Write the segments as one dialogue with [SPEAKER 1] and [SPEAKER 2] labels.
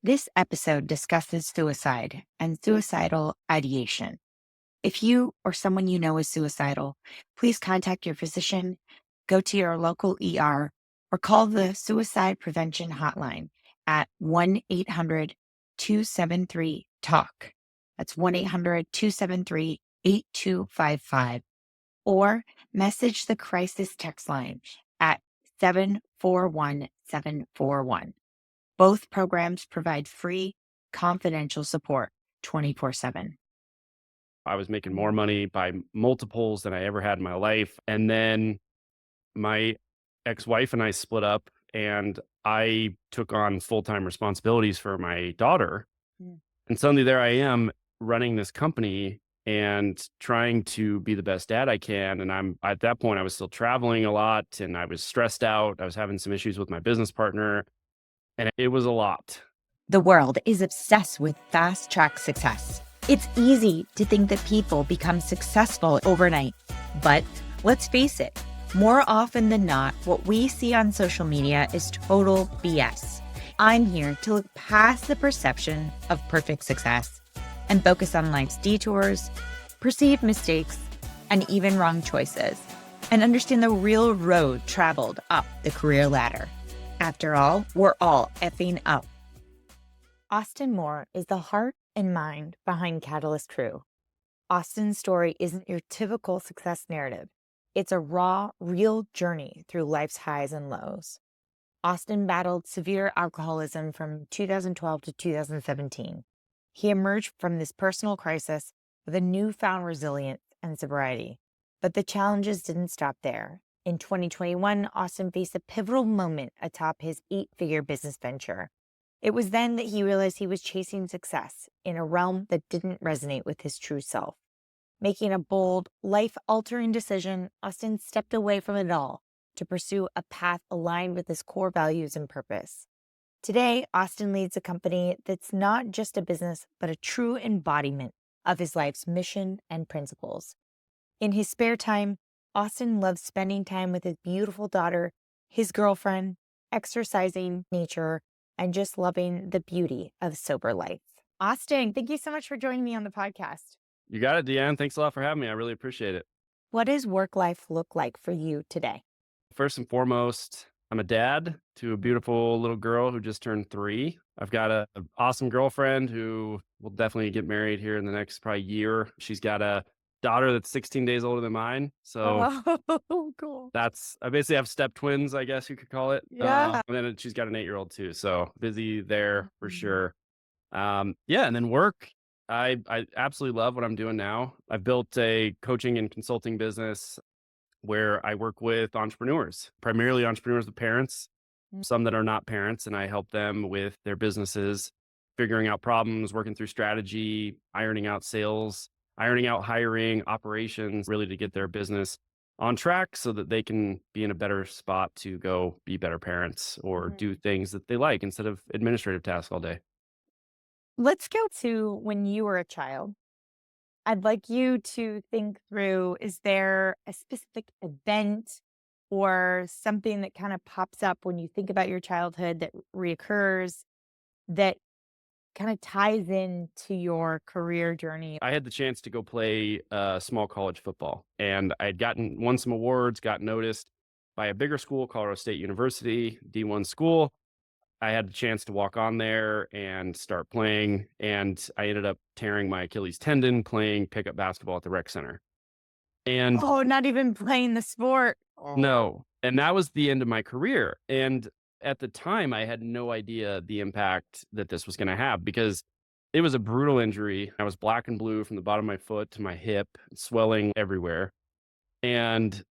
[SPEAKER 1] This episode discusses suicide and suicidal ideation. If you or someone you know is suicidal, please contact your physician, go to your local ER, or call the Suicide Prevention Hotline at 1 800 273 TALK. That's 1 800 273 8255. Or message the crisis text line at 741741. Both programs provide free, confidential support 24/7.
[SPEAKER 2] I was making more money by multiples than I ever had in my life. And then my ex-wife and I split up, and I took on full-time responsibilities for my daughter.
[SPEAKER 1] Mm.
[SPEAKER 2] And suddenly there I am running this company and trying to be the best dad I can. And I'm at that point, I was still traveling a lot and I was stressed out. I was having some issues with my business partner, and it was a lot.
[SPEAKER 1] The world is obsessed with fast track success. It's easy to think that people become successful overnight. But let's face it, more often than not, what we see on social media is total BS. I'm here to look past the perception of perfect success and focus on life's detours, perceived mistakes, and even wrong choices, and understand the real road traveled up the career ladder. After all, we're all effing up. Austin Moore is the heart and mind behind Catalyst Crew. Austin's story isn't your typical success narrative. It's a raw, real journey through life's highs and lows. Austin battled severe alcoholism from 2012 to 2017. He emerged from this personal crisis with a newfound resilience and sobriety. But the challenges didn't stop there. In 2021, Austin faced a pivotal moment atop his 8-figure business venture. It was then that he realized he was chasing success in a realm that didn't resonate with his true self. Making a bold, life-altering decision, Austin stepped away from it all to pursue a path aligned with his core values and purpose. Today, Austin leads a company that's not just a business, but a true embodiment of his life's mission and principles. In his spare time, Austin loves spending time with his beautiful daughter, his girlfriend, exercising nature, and just loving the beauty of sober life. Austin, thank you so much for joining me on the podcast.
[SPEAKER 2] You got it, Deanne. Thanks a lot for having me. I really appreciate it.
[SPEAKER 1] What does work life look like for you today?
[SPEAKER 2] First and foremost, I'm a dad to a beautiful little girl who just turned 3. I've got an awesome girlfriend who will definitely get married here in the next probably year. She's got a daughter that's 16 days older than mine. So
[SPEAKER 1] Oh, cool.
[SPEAKER 2] I basically have step twins, I guess you could call it.
[SPEAKER 1] Yeah.
[SPEAKER 2] And then she's got an 8-year-old too. So busy there for
[SPEAKER 1] Mhm.
[SPEAKER 2] sure. Yeah. And then work. I absolutely love what I'm doing now. I've built a coaching and consulting business where I work with entrepreneurs, primarily entrepreneurs with parents,
[SPEAKER 1] Mm.
[SPEAKER 2] some that are not parents, and I help them with their businesses, figuring out problems, working through strategy, ironing out sales, ironing out hiring, operations, really to get their business on track so that they can be in a better spot to go be better parents or
[SPEAKER 1] Mhm.
[SPEAKER 2] do things that they like instead of administrative tasks all day.
[SPEAKER 1] Let's go to when you were a child. I'd like you to think through, is there a specific event or something that kind of pops up when you think about your childhood that reoccurs that kind of ties into your career journey?
[SPEAKER 2] I had the chance to go play small college football, and I had won some awards, got noticed by a bigger school, Colorado State University, D1 school. I had the chance to walk on there and start playing, and I ended up tearing my Achilles tendon playing pickup basketball at the rec center. And
[SPEAKER 1] Oh, not even playing the sport. Oh.
[SPEAKER 2] no, and that was the end of my career. And at the time, I had no idea the impact that this was going to have because it was a brutal injury. I was black and blue from the bottom of my foot to my hip, swelling everywhere. And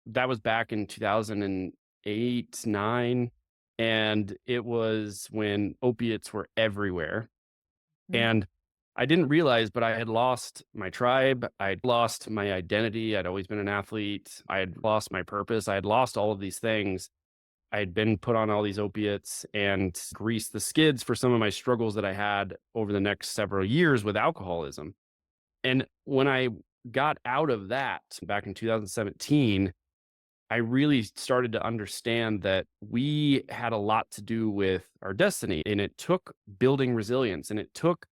[SPEAKER 2] that was back in 2008, 9. And it was when opiates were everywhere.
[SPEAKER 1] Mm.
[SPEAKER 2] And I didn't realize, but I had lost my tribe. I'd lost my identity. I'd always been an athlete. I had lost my purpose. I had lost all of these things. I had been put on all these opiates and greased the skids for some of my struggles that I had over the next several years with alcoholism. And when I got out of that back in 2017, I really started to understand that we had a lot to do with our destiny. And it took building resilience, and it took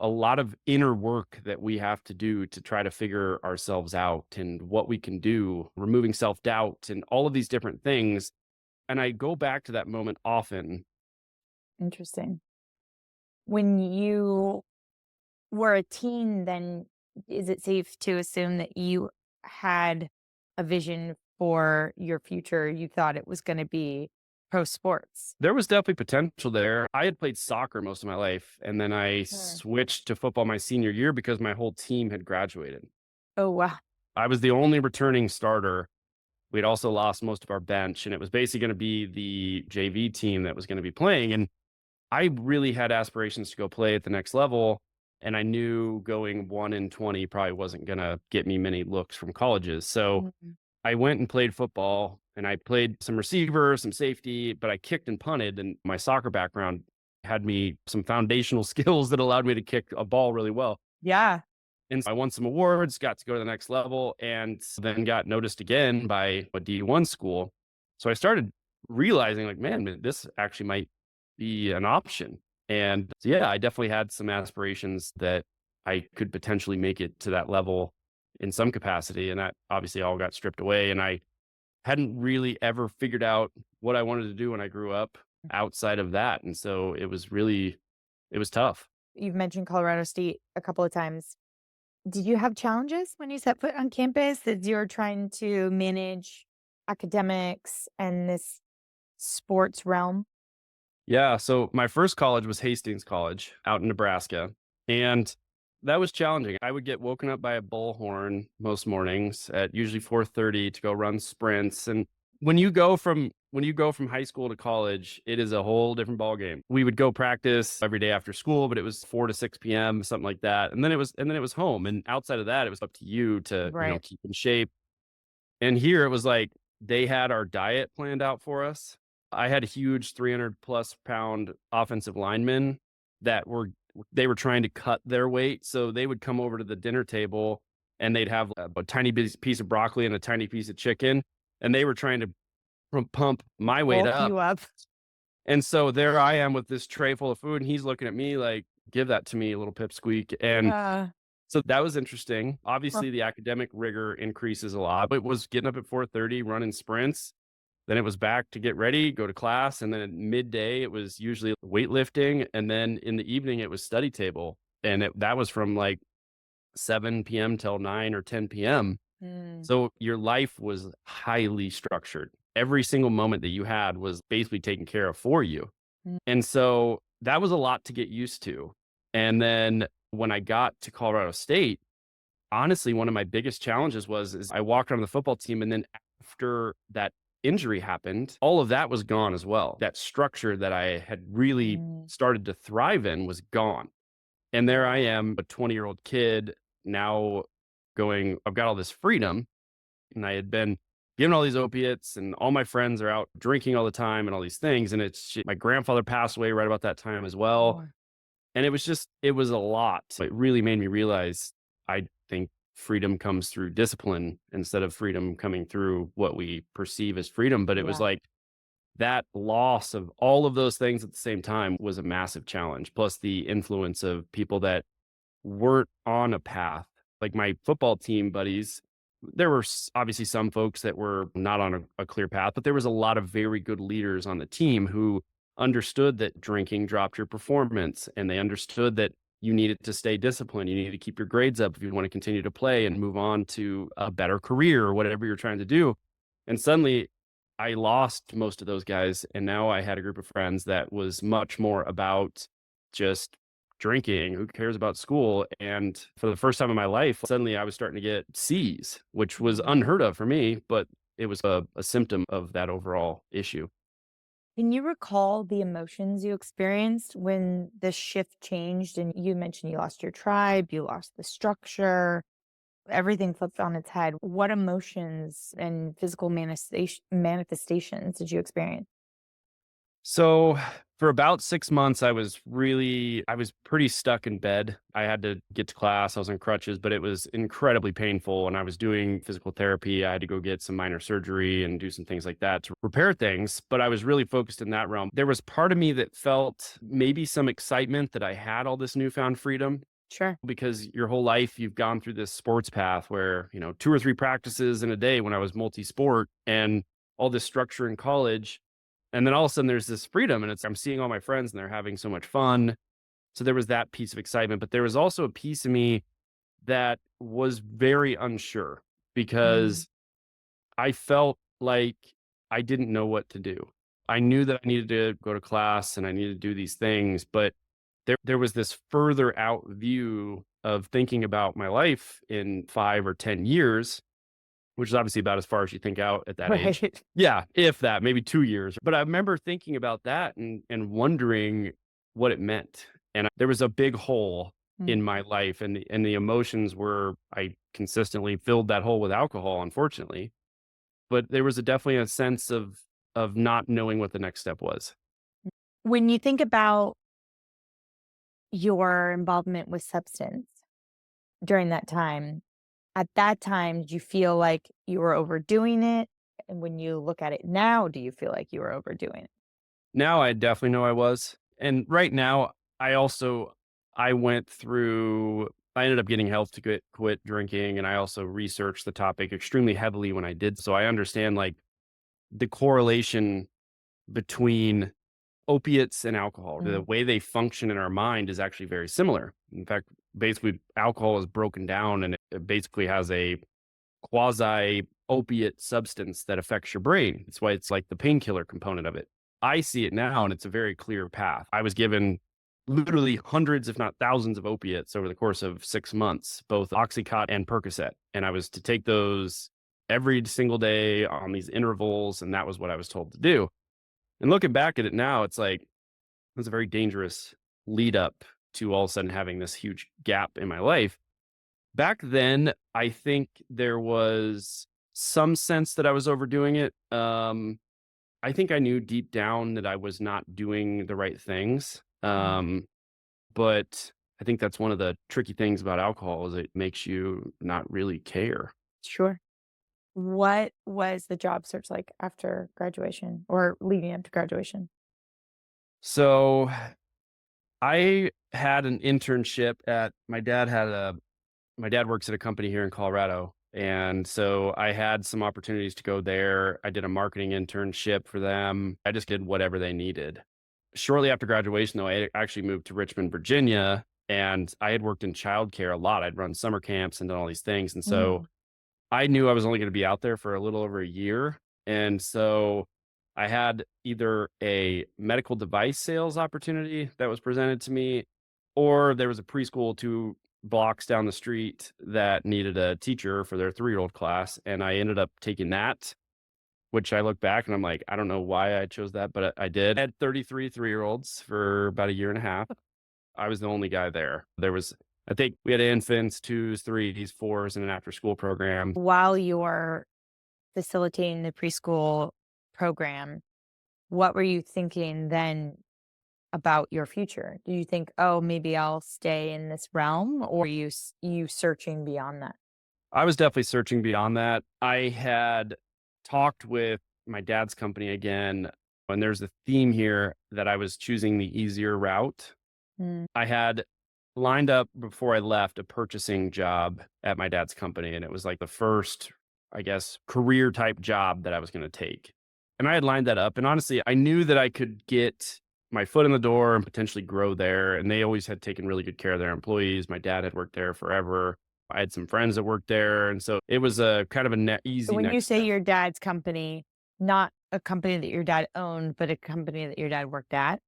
[SPEAKER 2] a lot of inner work that we have to do to try to figure ourselves out and what we can do, removing self doubt and all of these different things. And I go back to that moment often.
[SPEAKER 1] Interesting. When you were a teen, then is it safe to assume that you had a vision for your future? You thought it was going to be pro sports.
[SPEAKER 2] There was definitely potential there. I had played soccer most of my life, and then I
[SPEAKER 1] Sure.
[SPEAKER 2] switched to football my senior year because my whole team had graduated.
[SPEAKER 1] Oh, wow.
[SPEAKER 2] I was the only returning starter. We'd also lost most of our bench, and it was basically going to be the JV team that was going to be playing. And I really had aspirations to go play at the next level. And I knew going 1-20 probably wasn't going to get me many looks from colleges. So
[SPEAKER 1] Mhm.
[SPEAKER 2] I went and played football, and I played some receiver, some safety, but I kicked and punted. And my soccer background had me some foundational skills that allowed me to kick a ball really well.
[SPEAKER 1] Yeah.
[SPEAKER 2] And so I won some awards, got to go to the next level, and then got noticed again by a D1 school. So I started realizing, like, man, this actually might be an option. And so, yeah, I definitely had some aspirations that I could potentially make it to that level in some capacity. And that obviously all got stripped away. And I hadn't really ever figured out what I wanted to do when I grew up outside of that. And so it was tough.
[SPEAKER 1] You've mentioned Colorado State a couple of times. Did you have challenges when you set foot on campus that you're trying to manage academics and this sports realm?
[SPEAKER 2] Yeah, so my first college was Hastings College out in Nebraska, and that was challenging. I would get woken up by a bullhorn most mornings at usually 4:30 to go run sprints. And when you go from high school to college, it is a whole different ball game. We would go practice every day after school, but it was 4 to 6 p.m., something like that. And then it was home. And outside of that, it was up to you to,
[SPEAKER 1] Right.
[SPEAKER 2] keep in shape. And here it was like they had our diet planned out for us. I had huge 300 plus pound offensive linemen that they were trying to cut their weight. So they would come over to the dinner table and they'd have a tiny piece of broccoli and a tiny piece of chicken. And they were trying to pump my weight
[SPEAKER 1] Bulk
[SPEAKER 2] up.
[SPEAKER 1] you up.
[SPEAKER 2] And so there I am with this tray full of food, and he's looking at me like, give that to me, little pipsqueak. And
[SPEAKER 1] Uh,
[SPEAKER 2] so that was interesting.
[SPEAKER 1] huh.
[SPEAKER 2] Obviously, the academic rigor increases a lot. It was getting up at 4:30, running sprints. Then it was back to get ready, go to class, and then at midday it was usually weightlifting, and then in the evening it was study table, and that was from like 7 p.m. till 9 or 10 p.m.
[SPEAKER 1] Mm,
[SPEAKER 2] So your life was highly structured. Every single moment that you had was basically taken care of for you.
[SPEAKER 1] mm,
[SPEAKER 2] And so that was a lot to get used to. And then when I got to Colorado State, honestly, one of my biggest challenges is I walked on the football team, and then after that injury happened, all of that was gone as well. That structure that I had really
[SPEAKER 1] mm.
[SPEAKER 2] started to thrive in was gone. And there I am, a 20-year-old kid now going, I've got all this freedom, and I had been given all these opiates, and all my friends are out drinking all the time and all these things. And my grandfather passed away right about that time as well.
[SPEAKER 1] Oh,
[SPEAKER 2] And it was a lot. It really made me realize I think freedom comes through discipline instead of freedom coming through what we perceive as freedom. But it was
[SPEAKER 1] yeah.
[SPEAKER 2] like that loss of all of those things at the same time was a massive challenge. Plus the influence of people that weren't on a path. Like my football team buddies, there were obviously some folks that were not on a clear path, but there was a lot of very good leaders on the team who understood that drinking dropped your performance, and they understood that you needed to stay disciplined. You needed to keep your grades up if you want to continue to play and move on to a better career or whatever you're trying to do. And suddenly I lost most of those guys. And now I had a group of friends that was much more about just drinking. Who cares about school? And for the first time in my life, suddenly I was starting to get C's, which was
[SPEAKER 1] Mm.
[SPEAKER 2] unheard of for me, but it was a symptom of that overall issue.
[SPEAKER 1] Can you recall the emotions you experienced when the shift changed? And you mentioned you lost your tribe, you lost the structure, everything flipped on its head. What emotions and physical manifestations did you experience?
[SPEAKER 2] So for about 6 months, I was pretty stuck in bed. I had to get to class. I was on crutches, but it was incredibly painful. And I was doing physical therapy. I had to go get some minor surgery and do some things like that to repair things. But I was really focused in that realm. There was part of me that felt maybe some excitement that I had all this newfound freedom
[SPEAKER 1] Sure.
[SPEAKER 2] because your whole life you've gone through this sports path where, two or three practices in a day when I was multi-sport and all this structure in college. And then all of a sudden there's this freedom and I'm seeing all my friends and they're having so much fun. So there was that piece of excitement, but there was also a piece of me that was very unsure
[SPEAKER 1] Mm.
[SPEAKER 2] because I felt like I didn't know what to do. I knew that I needed to go to class and I needed to do these things, but there was this further out view of thinking about my life in 5 or 10 years, which is obviously about as far as you think out at that age.
[SPEAKER 1] Right.
[SPEAKER 2] Yeah, if that, maybe 2 years. But I remember thinking about that and wondering what it meant. And there was a big hole
[SPEAKER 1] Mm.
[SPEAKER 2] in my life and the emotions were I consistently filled that hole with alcohol, unfortunately. But there was definitely a sense of not knowing what the next step was.
[SPEAKER 1] When you think about your involvement with substance during that time, at that time, did you feel like you were overdoing it? And when you look at it now, do you feel like you were overdoing it?
[SPEAKER 2] Now I definitely know I was. And right now, I also I went through I ended up getting help to quit drinking and I also researched the topic extremely heavily when I did. So I understand like the correlation between opiates and alcohol. The
[SPEAKER 1] Mm.
[SPEAKER 2] way they function in our mind is actually very similar. In fact, basically alcohol is broken down and it basically has a quasi opiate substance that affects your brain. That's why it's like the painkiller component of it. I see it now and it's a very clear path. I was given literally hundreds, if not thousands, of opiates over the course of 6 months, both Oxycontin and Percocet. And I was to take those every single day on these intervals. And that was what I was told to do. And looking back at it now, it's like, it was a very dangerous lead up to all of a sudden having this huge gap in my life. Back then, I think there was some sense that I was overdoing it. I think I knew deep down that I was not doing the right things.
[SPEAKER 1] Mm.
[SPEAKER 2] But I think that's one of the tricky things about alcohol is it makes you not really care.
[SPEAKER 1] Sure. What was the job search like after graduation or leading up to graduation?
[SPEAKER 2] So I had an internship at my dad works at a company here in Colorado. And so I had some opportunities to go there. I did a marketing internship for them. I just did whatever they needed. Shortly after graduation, though, I actually moved to Richmond, Virginia, and I had worked in childcare a lot. I'd run summer camps and done all these things. And so
[SPEAKER 1] Mm.
[SPEAKER 2] I knew I was only going to be out there for a little over a year. And so I had either a medical device sales opportunity that was presented to me, or there was a preschool 2 blocks down the street that needed a teacher for their 3-year-old class. And I ended up taking that, which I look back and I'm like, I don't know why I chose that, but I did. I had 33 3-year-olds for about a year and a half. I was the only guy there. I think we had infants, 2s, 3s, 4s, and an after school program.
[SPEAKER 1] While you're facilitating the preschool program, what were you thinking then about your future? Do you think, oh, maybe I'll stay in this realm, or you searching beyond that?
[SPEAKER 2] I was definitely searching beyond that. I had talked with my dad's company again, and there's a theme here that I was choosing the easier route.
[SPEAKER 1] Mm.
[SPEAKER 2] I had lined up before I left a purchasing job at my dad's company, and it was like the first, I guess, career type job that I was going to take. And I had lined that up. And honestly, I knew that I could get my foot in the door and potentially grow there. And they always had taken really good care of their employees. My dad had worked there forever. I had some friends that worked there. And so it was a kind of a
[SPEAKER 1] So
[SPEAKER 2] easy
[SPEAKER 1] when you
[SPEAKER 2] next
[SPEAKER 1] say
[SPEAKER 2] step.
[SPEAKER 1] your dad's company, not a company that your dad owned, but a company that your dad worked at?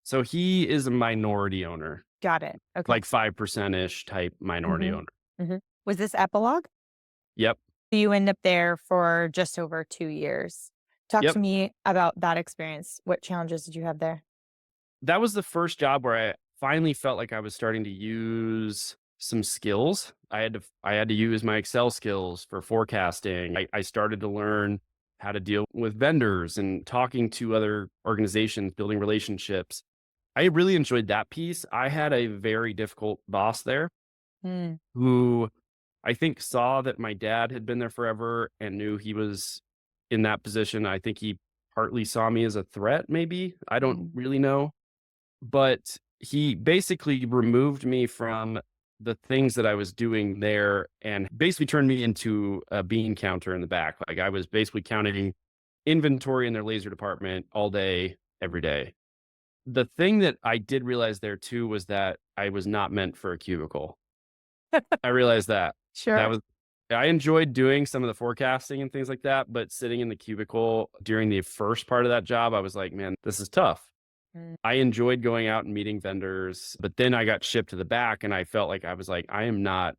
[SPEAKER 2] So he is a minority owner,
[SPEAKER 1] Got it. Okay.
[SPEAKER 2] like 5% ish type minority
[SPEAKER 1] Mhm.
[SPEAKER 2] owner.
[SPEAKER 1] Mhm. Was this epilogue?
[SPEAKER 2] Yep.
[SPEAKER 1] So you end up there for just over 2 years. Talk
[SPEAKER 2] Yep.
[SPEAKER 1] to me about that experience. What challenges did you have there?
[SPEAKER 2] That was the first job where I finally felt like I was starting to use some skills. I had to use my Excel skills for forecasting. I started to learn how to deal with vendors and talking to other organizations, building relationships. I really enjoyed that piece. I had a very difficult boss there
[SPEAKER 1] Mm,
[SPEAKER 2] who I think saw that my dad had been there forever and knew he was in that position. I think he partly saw me as a threat, maybe. I don't
[SPEAKER 1] mm,
[SPEAKER 2] really know. But he basically removed me from the things that I was doing there and basically turned me into a bean counter in the back. Like I was basically counting inventory in their laser department all day, every day. The thing that I did realize there too was that I was not meant for a cubicle. I realized that. That
[SPEAKER 1] sure.
[SPEAKER 2] was I enjoyed doing some of the forecasting and things like that, but sitting in the cubicle during the first part of that job, I was like, "Man, this is tough."
[SPEAKER 1] Mm,
[SPEAKER 2] I enjoyed going out and meeting vendors, but then I got shipped to the back and I felt like I was like, "I am not."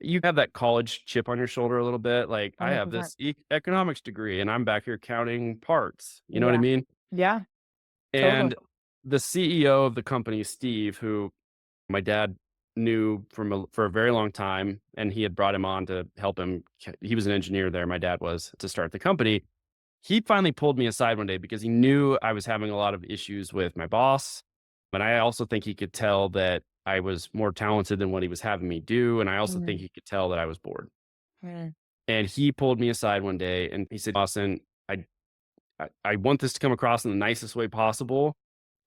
[SPEAKER 2] You have that college chip on your shoulder a little bit, like, "I have
[SPEAKER 1] 100%.
[SPEAKER 2] this economics degree and I'm back here counting parts." You know what I
[SPEAKER 1] Yeah.
[SPEAKER 2] mean?
[SPEAKER 1] Yeah. Totally.
[SPEAKER 2] And the CEO of the company, Steve, who my dad knew for a very long time, and he had brought him on to help him. He was an engineer there. My dad was to start the company. He finally pulled me aside one day because he knew I was having a lot of issues with my boss. But I also think he could tell that I was more talented than what he was having me do. And I also think
[SPEAKER 1] Mm,
[SPEAKER 2] he could tell that I was bored.
[SPEAKER 1] mm.
[SPEAKER 2] And he pulled me aside one day and he said, Austin, I want this to come across in the nicest way possible,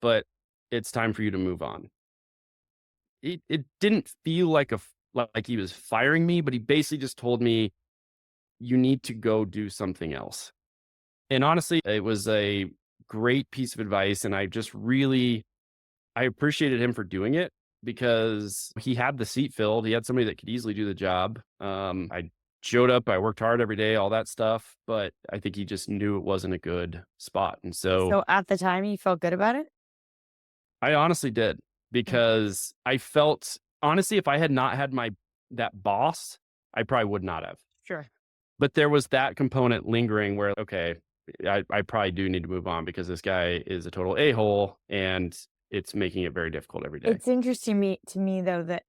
[SPEAKER 2] but it's time for you to move on. It didn't feel like like he was firing me, but he basically just told me, "You need to go do something else." And honestly, it was a great piece of advice, and I appreciated him for doing it because he had the seat filled. He had somebody that could easily do the job. I showed up, I worked hard every day, all that stuff, but I think he just knew it wasn't a good spot. And so
[SPEAKER 1] So at the time, you felt good about it?
[SPEAKER 2] I honestly did
[SPEAKER 1] Mm,
[SPEAKER 2] because I felt honestly, if I had not had that boss, I probably would not have.
[SPEAKER 1] sure.
[SPEAKER 2] But there was that component lingering where, okay, I probably do need to move on because this guy is a total a-hole and it's making it very difficult every day.
[SPEAKER 1] It's interesting to me though that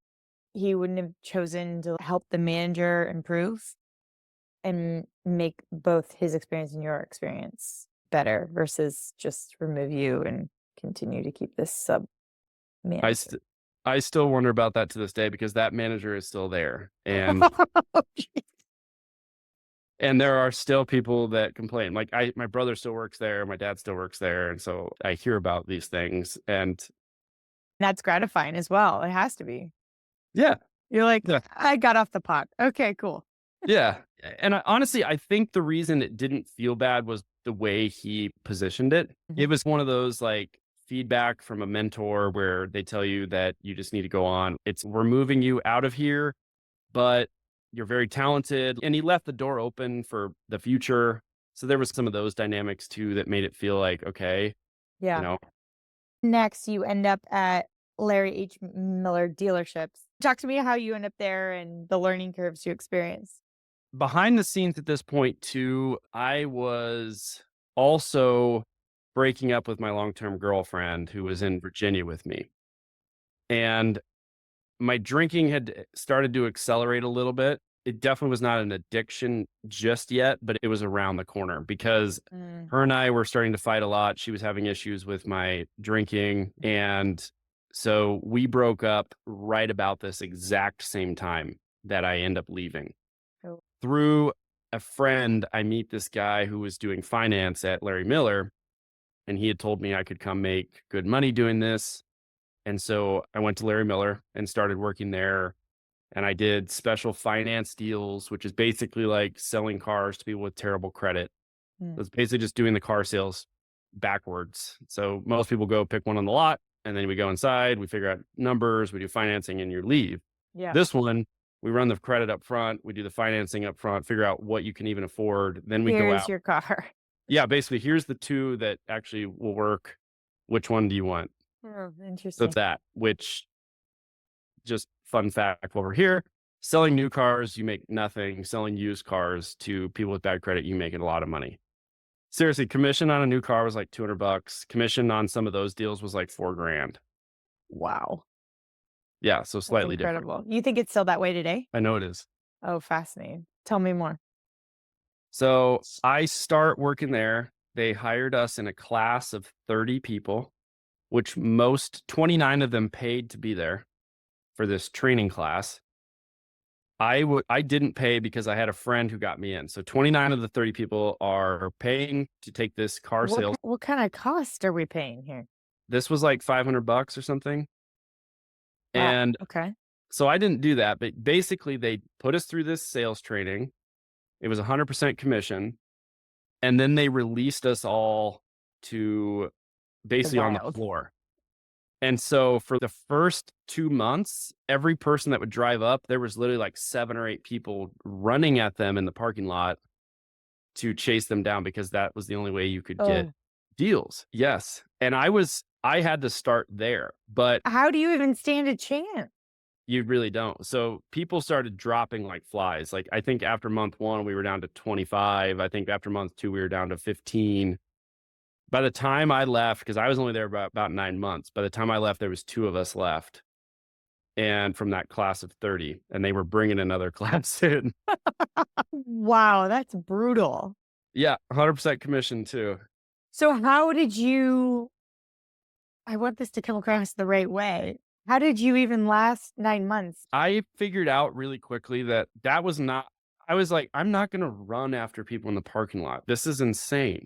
[SPEAKER 1] he wouldn't have chosen to help the manager improve and make both his experience and your experience better versus just remove you and continue to keep this sub
[SPEAKER 2] I
[SPEAKER 1] manager.
[SPEAKER 2] st- I still wonder about that to this day because that manager is still there, and there are still people that complain. Like my brother still works there, my dad still works there, and so I hear about these things. And
[SPEAKER 1] That's gratifying as well. It has to be.
[SPEAKER 2] yeah,
[SPEAKER 1] You're like,
[SPEAKER 2] yeah,
[SPEAKER 1] I got off the pot. Okay, cool.
[SPEAKER 2] yeah. And honestly, I think the reason it didn't feel bad was the way he positioned it.
[SPEAKER 1] Mhm.
[SPEAKER 2] It was one of those like feedback from a mentor where they tell you that you just need to go on. It's we're moving you out of here, but you're very talented. And he left the door open for the future. So there was some of those dynamics too that made it feel like, okay, you
[SPEAKER 1] Yeah.
[SPEAKER 2] know,
[SPEAKER 1] Next, you end up at Larry H. Miller dealerships. Talk to me how you end up there and the learning curves you experience.
[SPEAKER 2] behind the scenes at this point too, I was also breaking up with my long-term girlfriend who was in Virginia with me. And my drinking had started to accelerate a little bit. It definitely was not an addiction just yet, but it was around the corner because
[SPEAKER 1] Mm,
[SPEAKER 2] her and I were starting to fight a lot. She was having issues with my drinking. And so we broke up right about this exact same time that I end up leaving.
[SPEAKER 1] oh,
[SPEAKER 2] Through a friend, I meet this guy who was doing finance at Larry Miller, and he had told me I could come make good money doing this. And so I went to Larry Miller and started working there. And I did special finance deals, which is basically like selling cars to people with terrible credit.
[SPEAKER 1] mm,
[SPEAKER 2] It's basically just doing the car sales backwards. So most people go pick one on the lot, and then we go inside, we figure out numbers, we do financing, and you leave.
[SPEAKER 1] yeah.
[SPEAKER 2] This one, we run the credit up front, we do the financing up front, figure out what you can even afford. Then we go
[SPEAKER 1] Here's
[SPEAKER 2] out.
[SPEAKER 1] your car.
[SPEAKER 2] Yeah, basically, here's the two that actually will work. Which one do you want?
[SPEAKER 1] Oh,
[SPEAKER 2] So
[SPEAKER 1] interesting.
[SPEAKER 2] that, which just fun fact while we're here, selling new cars, you make nothing. Selling used cars to people with bad credit, you make a lot of money. Seriously, commission on a new car was like $200. Commission on some of those deals was like 4 grand.
[SPEAKER 1] Wow.
[SPEAKER 2] Yeah, so
[SPEAKER 1] That's
[SPEAKER 2] slightly different.
[SPEAKER 1] incredible. You think it's still that way today?
[SPEAKER 2] I know it is.
[SPEAKER 1] Oh, fascinating. Tell me more.
[SPEAKER 2] So I start working there. They hired us in a class of 30 people, which most 29 of them paid to be there for this training class. I didn't pay because I had a friend who got me in. So 29 of the 30 people are paying to take this car sales.
[SPEAKER 3] What kind of cost are we paying here?
[SPEAKER 2] This was like $500 or something.
[SPEAKER 3] Wow.
[SPEAKER 2] And
[SPEAKER 3] Okay.
[SPEAKER 2] so I didn't do that, but basically they put us through this sales training. It was 100% commission. And then they released us all to
[SPEAKER 3] The
[SPEAKER 2] basically on the
[SPEAKER 3] wild.
[SPEAKER 2] floor. And so for the first 2 months, every person that would drive up, there was literally like 7 or 8 people running at them in the parking lot to chase them down because that was the only way you could get
[SPEAKER 3] Oh,
[SPEAKER 2] deals. Yes. And I had to start there, but
[SPEAKER 3] how do you even stand a chance?
[SPEAKER 2] you really don't. So people started dropping like flies. Like I think after month 1 we were down to 25. I think after month 2 we were down to 15. By the time I left, because I was only there about 9 months, by the time I left, there was 2 of us left, and from that class of 30, and they were bringing another class in.
[SPEAKER 3] Wow, that's brutal.
[SPEAKER 2] Yeah, 100% commission too.
[SPEAKER 3] So how did you I want this to come across the right way. How did you even last 9 months?
[SPEAKER 2] I figured out really quickly that that was not. I was like, I'm not going to run after people in the parking lot. This is insane.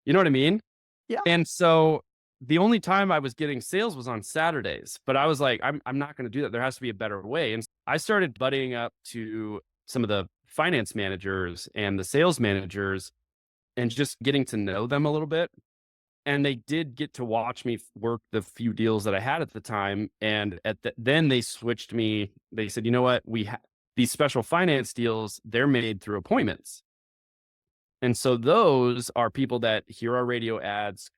[SPEAKER 2] You know what I mean?
[SPEAKER 3] Yeah.
[SPEAKER 2] And so the only time I was getting sales was on Saturdays, but I was like, I'm not going to do that. There has to be a better way. And I started buddying up to some of the finance managers and the sales managers and just getting to know them a little bit. And they did get to watch me work the few deals that I had at the time. And then they switched me. They said, you know what? These special finance deals, they're made through appointments. And so those are people that hear our radio ads,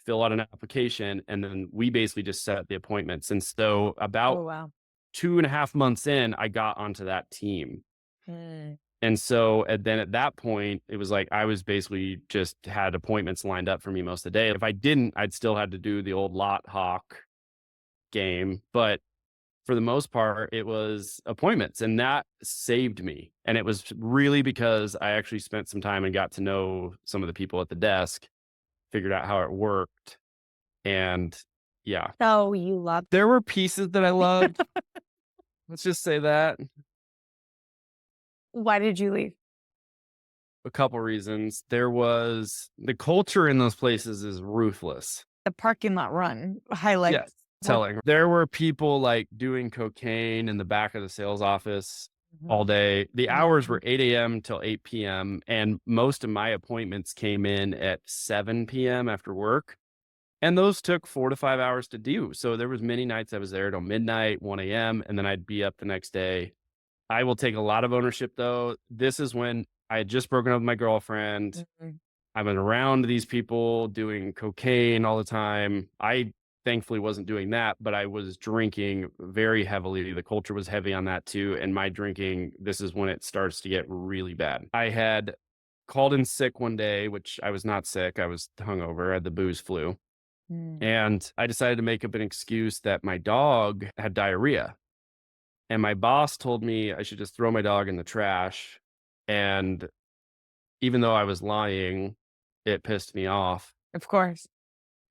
[SPEAKER 2] fill out an application, and then we basically just set the appointments. And so about
[SPEAKER 3] Oh, wow.
[SPEAKER 2] 2.5 months in, I got onto that team.
[SPEAKER 3] Mm.
[SPEAKER 2] And so then at that point, it was like I was basically just had appointments lined up for me most of the day. If I didn't, I'd still had to do the old lot hawk game. But for the most part, it was appointments, and that saved me. And it was really because I actually spent some time and got to know some of the people at the desk, figured out how it worked. And yeah,
[SPEAKER 3] So you love
[SPEAKER 2] there were pieces that I loved. Let's just say that.
[SPEAKER 3] Why did you leave?
[SPEAKER 2] A couple reasons. There was the culture in those places is ruthless.
[SPEAKER 3] The parking lot run highlights
[SPEAKER 2] Yes.
[SPEAKER 3] what
[SPEAKER 2] Telling. There were people like doing cocaine in the back of the sales office all
[SPEAKER 3] Mhm.
[SPEAKER 2] day. The hours were
[SPEAKER 3] Mhm.
[SPEAKER 2] 8 a.m. till 8 p.m. And most of my appointments came in at 7 p.m. after work. And those took 4 to 5 hours to do. So there was many nights I was there till midnight, 1 a.m., and then I'd be up the next day. I will take a lot of ownership though. This is when I had just broken up with my girlfriend.
[SPEAKER 3] Mhm.
[SPEAKER 2] I was around these people doing cocaine all the time. I thankfully wasn't doing that, but I was drinking very heavily. The culture was heavy on that too. And my drinking, this is when it starts to get really bad. I had called in sick one day, which I was not sick. I was hungover. I had the booze flu.
[SPEAKER 3] Mm.
[SPEAKER 2] And I decided to make up an excuse that my dog had diarrhea. And my boss told me I should just throw my dog in the trash. And even though I was lying, it pissed me off.
[SPEAKER 3] Of course.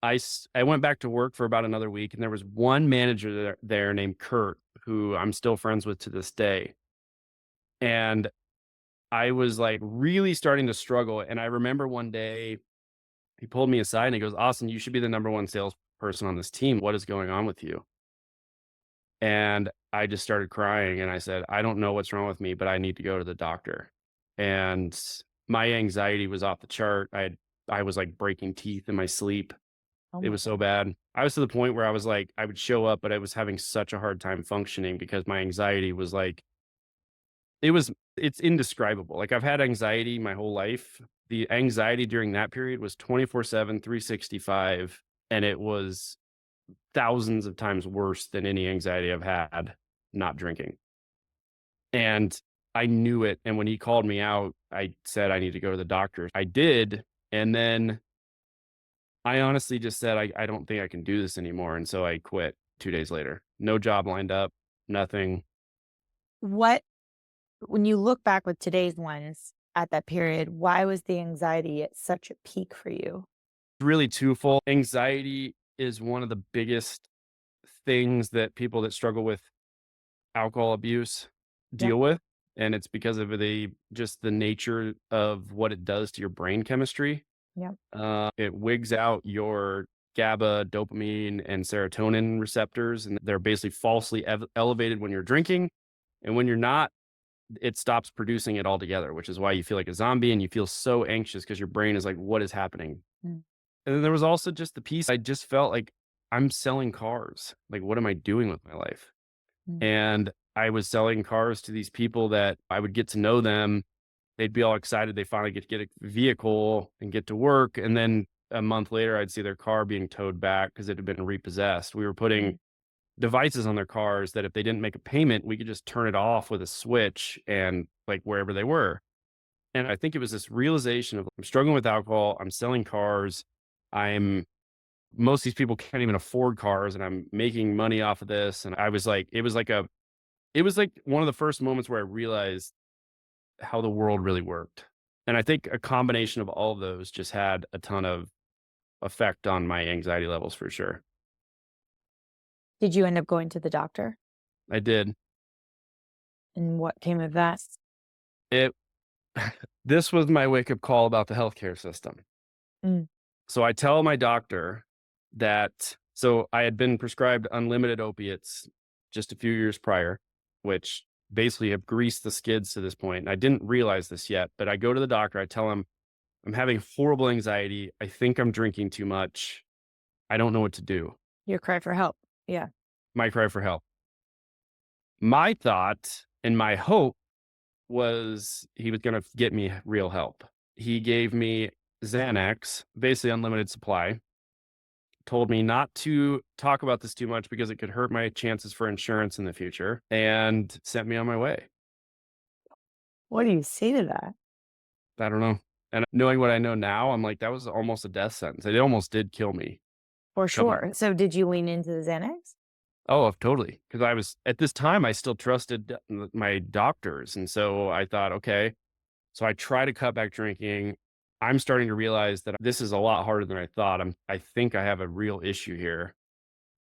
[SPEAKER 2] I went back to work for about another week, and there was one manager there named Kurt, who I'm still friends with to this day. And I was like really starting to struggle. And I remember one day he pulled me aside and he goes, Austin, you should be the number one salesperson on this team. What is going on with you? And I just started crying and I said, I don't know what's wrong with me, but I need to go to the doctor. And my anxiety was off the chart. I was like breaking teeth in my sleep.
[SPEAKER 3] Oh
[SPEAKER 2] It
[SPEAKER 3] my
[SPEAKER 2] was so
[SPEAKER 3] god.
[SPEAKER 2] bad. I was to the point where I was like, I would show up, but I was having such a hard time functioning because my anxiety was like, it's indescribable. Like I've had anxiety my whole life. The anxiety during that period was 24/7, 365, and it was thousands of times worse than any anxiety I've had not drinking. And I knew it. And when he called me out, I said, I need to go to the doctor. I did. And then I honestly just said, I don't think I can do this anymore. And so I quit 2 days later. No job lined up, nothing.
[SPEAKER 3] What when you look back with today's lens, at that period. Why was the anxiety at such a peak for you?
[SPEAKER 2] Really twofold. Anxiety is one of the biggest things that people that struggle with alcohol abuse
[SPEAKER 3] Yep.
[SPEAKER 2] deal with. And it's because of just the nature of what it does to your brain chemistry.
[SPEAKER 3] Yep.
[SPEAKER 2] It wigs out your GABA, dopamine, and serotonin receptors, and they're basically falsely elevated when you're drinking. And when you're not, it stops producing it altogether, which is why you feel like a zombie and you feel so anxious because your brain is like, what is happening?
[SPEAKER 3] Mm,
[SPEAKER 2] And then there was also just the piece I just felt like I'm selling cars. Like, what am I doing with my life?
[SPEAKER 3] mm,
[SPEAKER 2] And I was selling cars to these people that I would get to know them. They'd be all excited. They finally get a vehicle and get to work. And then a month later, I'd see their car being towed back because it had been repossessed. We were putting
[SPEAKER 3] mm.
[SPEAKER 2] devices on their cars that if they didn't make a payment, we could just turn it off with a switch and like wherever they were. And I think it was this realization of I'm struggling with alcohol. I'm selling cars. I'm most of these people can't even afford cars and I'm making money off of this. And I was like, it was like one of the first moments where I realized how the world really worked. And I think a combination of all of those just had a ton of effect on my anxiety levels for sure.
[SPEAKER 3] Did you end up going to the doctor?
[SPEAKER 2] I did.
[SPEAKER 3] And what came of that?
[SPEAKER 2] It this was my wake up call about the healthcare system.
[SPEAKER 3] Mm,
[SPEAKER 2] So I tell my doctor that I had been prescribed unlimited opiates just a few years prior, which basically have greased the skids to this point. And I didn't realize this yet, but I go to the doctor, I tell him I'm having horrible anxiety. I think I'm drinking too much. I don't know what to do.
[SPEAKER 3] your cry for help. Yeah.
[SPEAKER 2] My cry for help. My thought and my hope was he was going to get me real help. He gave me Xanax, basically unlimited supply, told me not to talk about this too much because it could hurt my chances for insurance in the future, and sent me on my way.
[SPEAKER 3] What do you say to that?
[SPEAKER 2] I don't know. And knowing what I know now, I'm like, that was almost a death sentence. It almost did kill me.
[SPEAKER 3] For
[SPEAKER 2] Couple,
[SPEAKER 3] sure. So did you lean into the Xanax?
[SPEAKER 2] oh, totally. Because I was at this time, I still trusted my doctors, and so I thought, okay. So I try to cut back drinking. I'm starting to realize that this is a lot harder than I thought. I think I have a real issue here.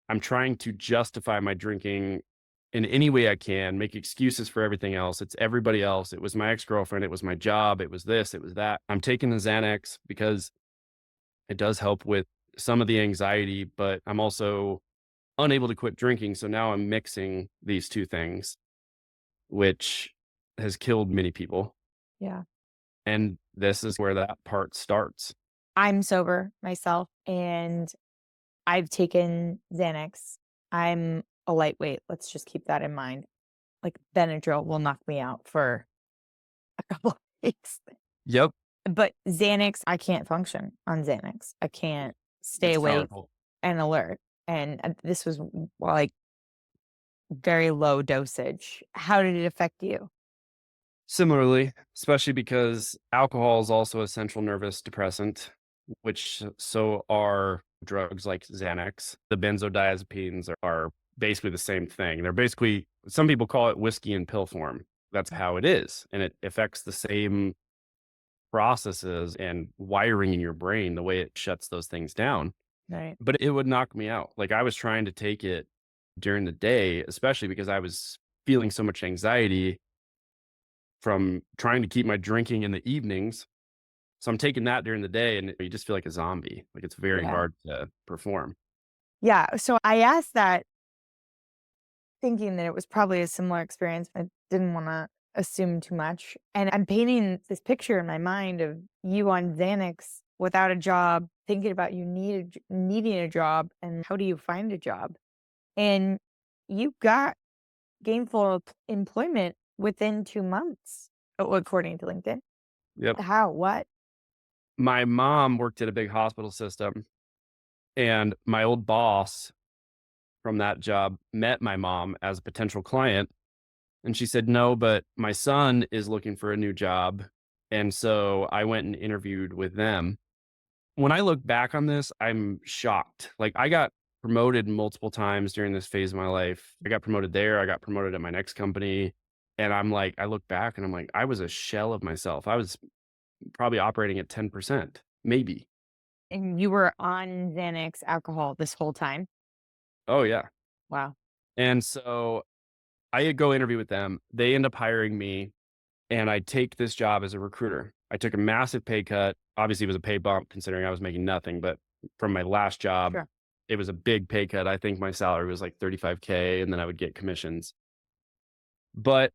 [SPEAKER 2] I'm trying to justify my drinking in any way I can, make excuses for everything else. It's everybody else. It was my ex-girlfriend. It was my job. It was this, it was that. I'm taking the Xanax because it does help with some of the anxiety, but I'm also unable to quit drinking. So now I'm mixing these two things, which has killed many people.
[SPEAKER 3] Yeah.
[SPEAKER 2] And this is where that part starts.
[SPEAKER 3] I'm sober myself and I've taken Xanax. I'm a lightweight. Let's just keep that in mind. Like Benadryl will knock me out for a couple of weeks.
[SPEAKER 2] Yep.
[SPEAKER 3] But Xanax, I can't function on Xanax. I can't stay
[SPEAKER 2] It's
[SPEAKER 3] awake
[SPEAKER 2] powerful.
[SPEAKER 3] and alert. And this was like very low dosage. How did it affect you?
[SPEAKER 2] Similarly, especially because alcohol is also a central nervous depressant, which so are drugs like Xanax. The benzodiazepines are basically the same thing. They're basically, some people call it whiskey in pill form. That's how it is. And it affects the same processes and wiring in your brain, the way it shuts those things down.
[SPEAKER 3] Right.
[SPEAKER 2] But it would knock me out. Like I was trying to take it during the day, especially because I was feeling so much anxiety from trying to keep my drinking in the evenings. So I'm taking that during the day and you just feel like a zombie. Like it's very
[SPEAKER 3] Yeah.
[SPEAKER 2] hard to perform.
[SPEAKER 3] Yeah. So I asked that thinking that it was probably a similar experience. I didn't want to assume too much. And I'm painting this picture in my mind of you on Xanax without a job, thinking about you needing a job and how do you find a job? And you got gainful employment within 2 months, according to LinkedIn.
[SPEAKER 2] Yep.
[SPEAKER 3] How? What?
[SPEAKER 2] My mom worked at a big hospital system and my old boss from that job met my mom as a potential client. And she said, no, but my son is looking for a new job. And so I went and interviewed with them. When I look back on this, I'm shocked. Like I got promoted multiple times during this phase of my life. I got promoted there. I got promoted at my next company. And I'm like, I look back and I'm like, I was a shell of myself. I was probably operating at 10%, maybe.
[SPEAKER 3] And you were on Xanax alcohol this whole time?
[SPEAKER 2] Oh, yeah.
[SPEAKER 3] Wow.
[SPEAKER 2] And so I go interview with them. They end up hiring me, and I take this job as a recruiter. I took a massive pay cut. Obviously, it was a pay bump considering I was making nothing, but from my last job,
[SPEAKER 3] Sure.
[SPEAKER 2] it was a big pay cut. I think my salary was like 35K, and then I would get commissions. But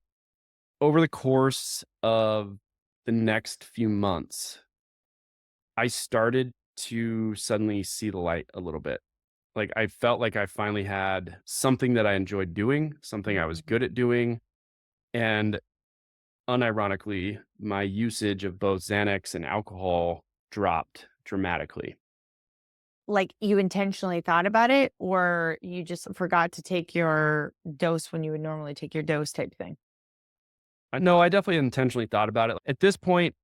[SPEAKER 2] over the course of the next few months, I started to suddenly see the light a little bit. Like, I felt like I finally had something that I enjoyed doing, something I was
[SPEAKER 3] Mhm.
[SPEAKER 2] good at doing, and unironically, my usage of both Xanax and alcohol dropped dramatically.
[SPEAKER 3] Like, you intentionally thought about it, or you just forgot to take your dose when you would normally take your dose type thing?
[SPEAKER 2] I know I definitely intentionally thought about it. At this point,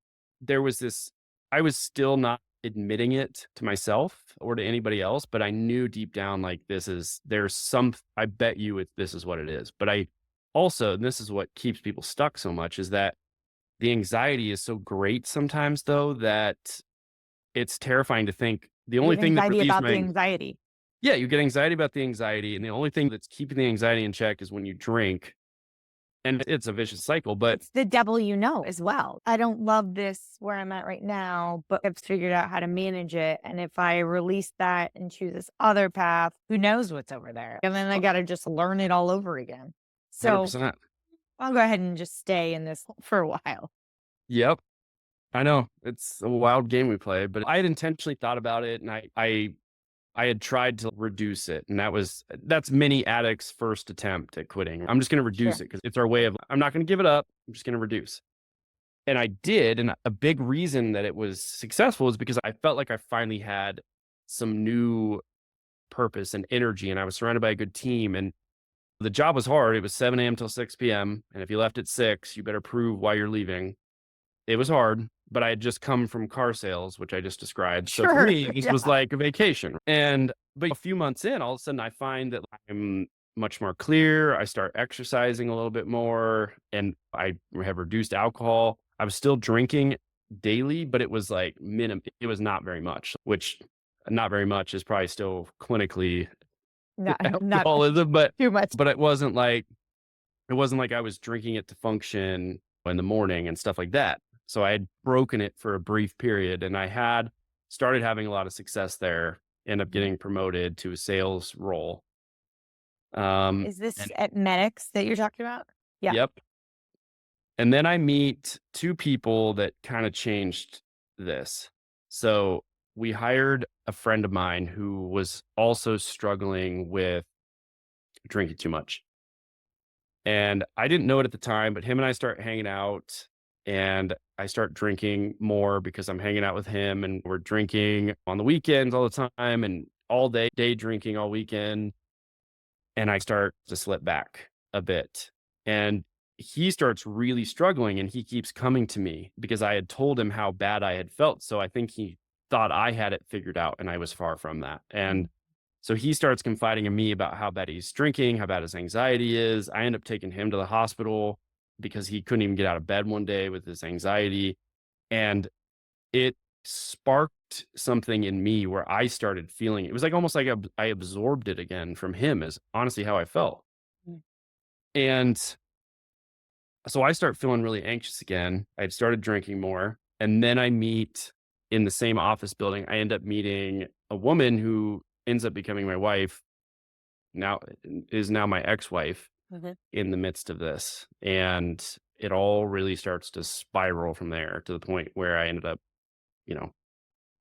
[SPEAKER 2] there was this, I was still not admitting it to myself or to anybody else, but I knew deep down, like, there's some, I bet you this is what it is. But I also, and this is what keeps people stuck so much, is that the anxiety is so great sometimes, though, that it's terrifying to think the
[SPEAKER 3] You
[SPEAKER 2] only
[SPEAKER 3] have
[SPEAKER 2] thing that
[SPEAKER 3] anxiety
[SPEAKER 2] relieves
[SPEAKER 3] about the
[SPEAKER 2] my,
[SPEAKER 3] anxiety.
[SPEAKER 2] yeah, you get anxiety about the anxiety. And the only thing that's keeping the anxiety in check is when you drink. And it's a vicious cycle, but
[SPEAKER 3] It's the devil you know as well. I don't love this where I'm at right now, but I've figured out how to manage it. And if I release that and choose this other path, who knows what's over there? And then I got to just learn it all over again. So
[SPEAKER 2] 100%.
[SPEAKER 3] I'll go ahead and just stay in this for a while.
[SPEAKER 2] Yep. I know it's a wild game we play, but I had intentionally thought about it, and I had tried to reduce it, and that's many addicts' first attempt at quitting. I'm just going to reduce
[SPEAKER 3] Sure.
[SPEAKER 2] it because it's our way of. I'm not going to give it up. I'm just going to reduce. And I did, and a big reason that it was successful is because I felt like I finally had some new purpose and energy, and I was surrounded by a good team. And the job was hard. It was 7 a.m. till 6 p.m. And if you left at 6, you better prove why you're leaving. It was hard, but I had just come from car sales, which I just described. So for
[SPEAKER 3] Sure.
[SPEAKER 2] me, this
[SPEAKER 3] Yeah.
[SPEAKER 2] was like a vacation. But a few months in, all of a sudden I find that I'm much more clear. I start exercising a little bit more, and I have reduced alcohol. I was still drinking daily, but it was like it was not very much, which not very much is probably still clinically
[SPEAKER 3] Not, not
[SPEAKER 2] alcoholism, but
[SPEAKER 3] too much.
[SPEAKER 2] but it wasn't like I was drinking it to function in the morning and stuff like that. So I had broken it for a brief period, and I had started having a lot of success there, end up
[SPEAKER 3] Mhm.
[SPEAKER 2] getting promoted to a sales role.
[SPEAKER 3] Is this
[SPEAKER 2] And
[SPEAKER 3] at Medics that you're talking about? Yeah.
[SPEAKER 2] yep. And then I meet two people that kind of changed this. So we hired a friend of mine who was also struggling with drinking too much. And I didn't know it at the time, but him and I start hanging out, and I start drinking more because I'm hanging out with him, and we're drinking on the weekends all the time and all day drinking all weekend. And I start to slip back a bit. And he starts really struggling, and he keeps coming to me because I had told him how bad I had felt. So I think he thought I had it figured out, and I was far from that.
[SPEAKER 3] Mm.
[SPEAKER 2] And so he starts confiding in me about how bad he's drinking, how bad his anxiety is. I end up taking him to the hospital because he couldn't even get out of bed one day with his anxiety. And it sparked something in me where I started feeling it was like almost like I absorbed it again from him, is honestly how I felt.
[SPEAKER 3] Mm.
[SPEAKER 2] And so I start feeling really anxious again. I'd started drinking more. And then I meet in the same office building, I end up meeting a woman who ends up becoming my wife, now is now my ex-wife,
[SPEAKER 3] Mhm.
[SPEAKER 2] in the midst of this. And it all really starts to spiral from there to the point where I ended up, you know,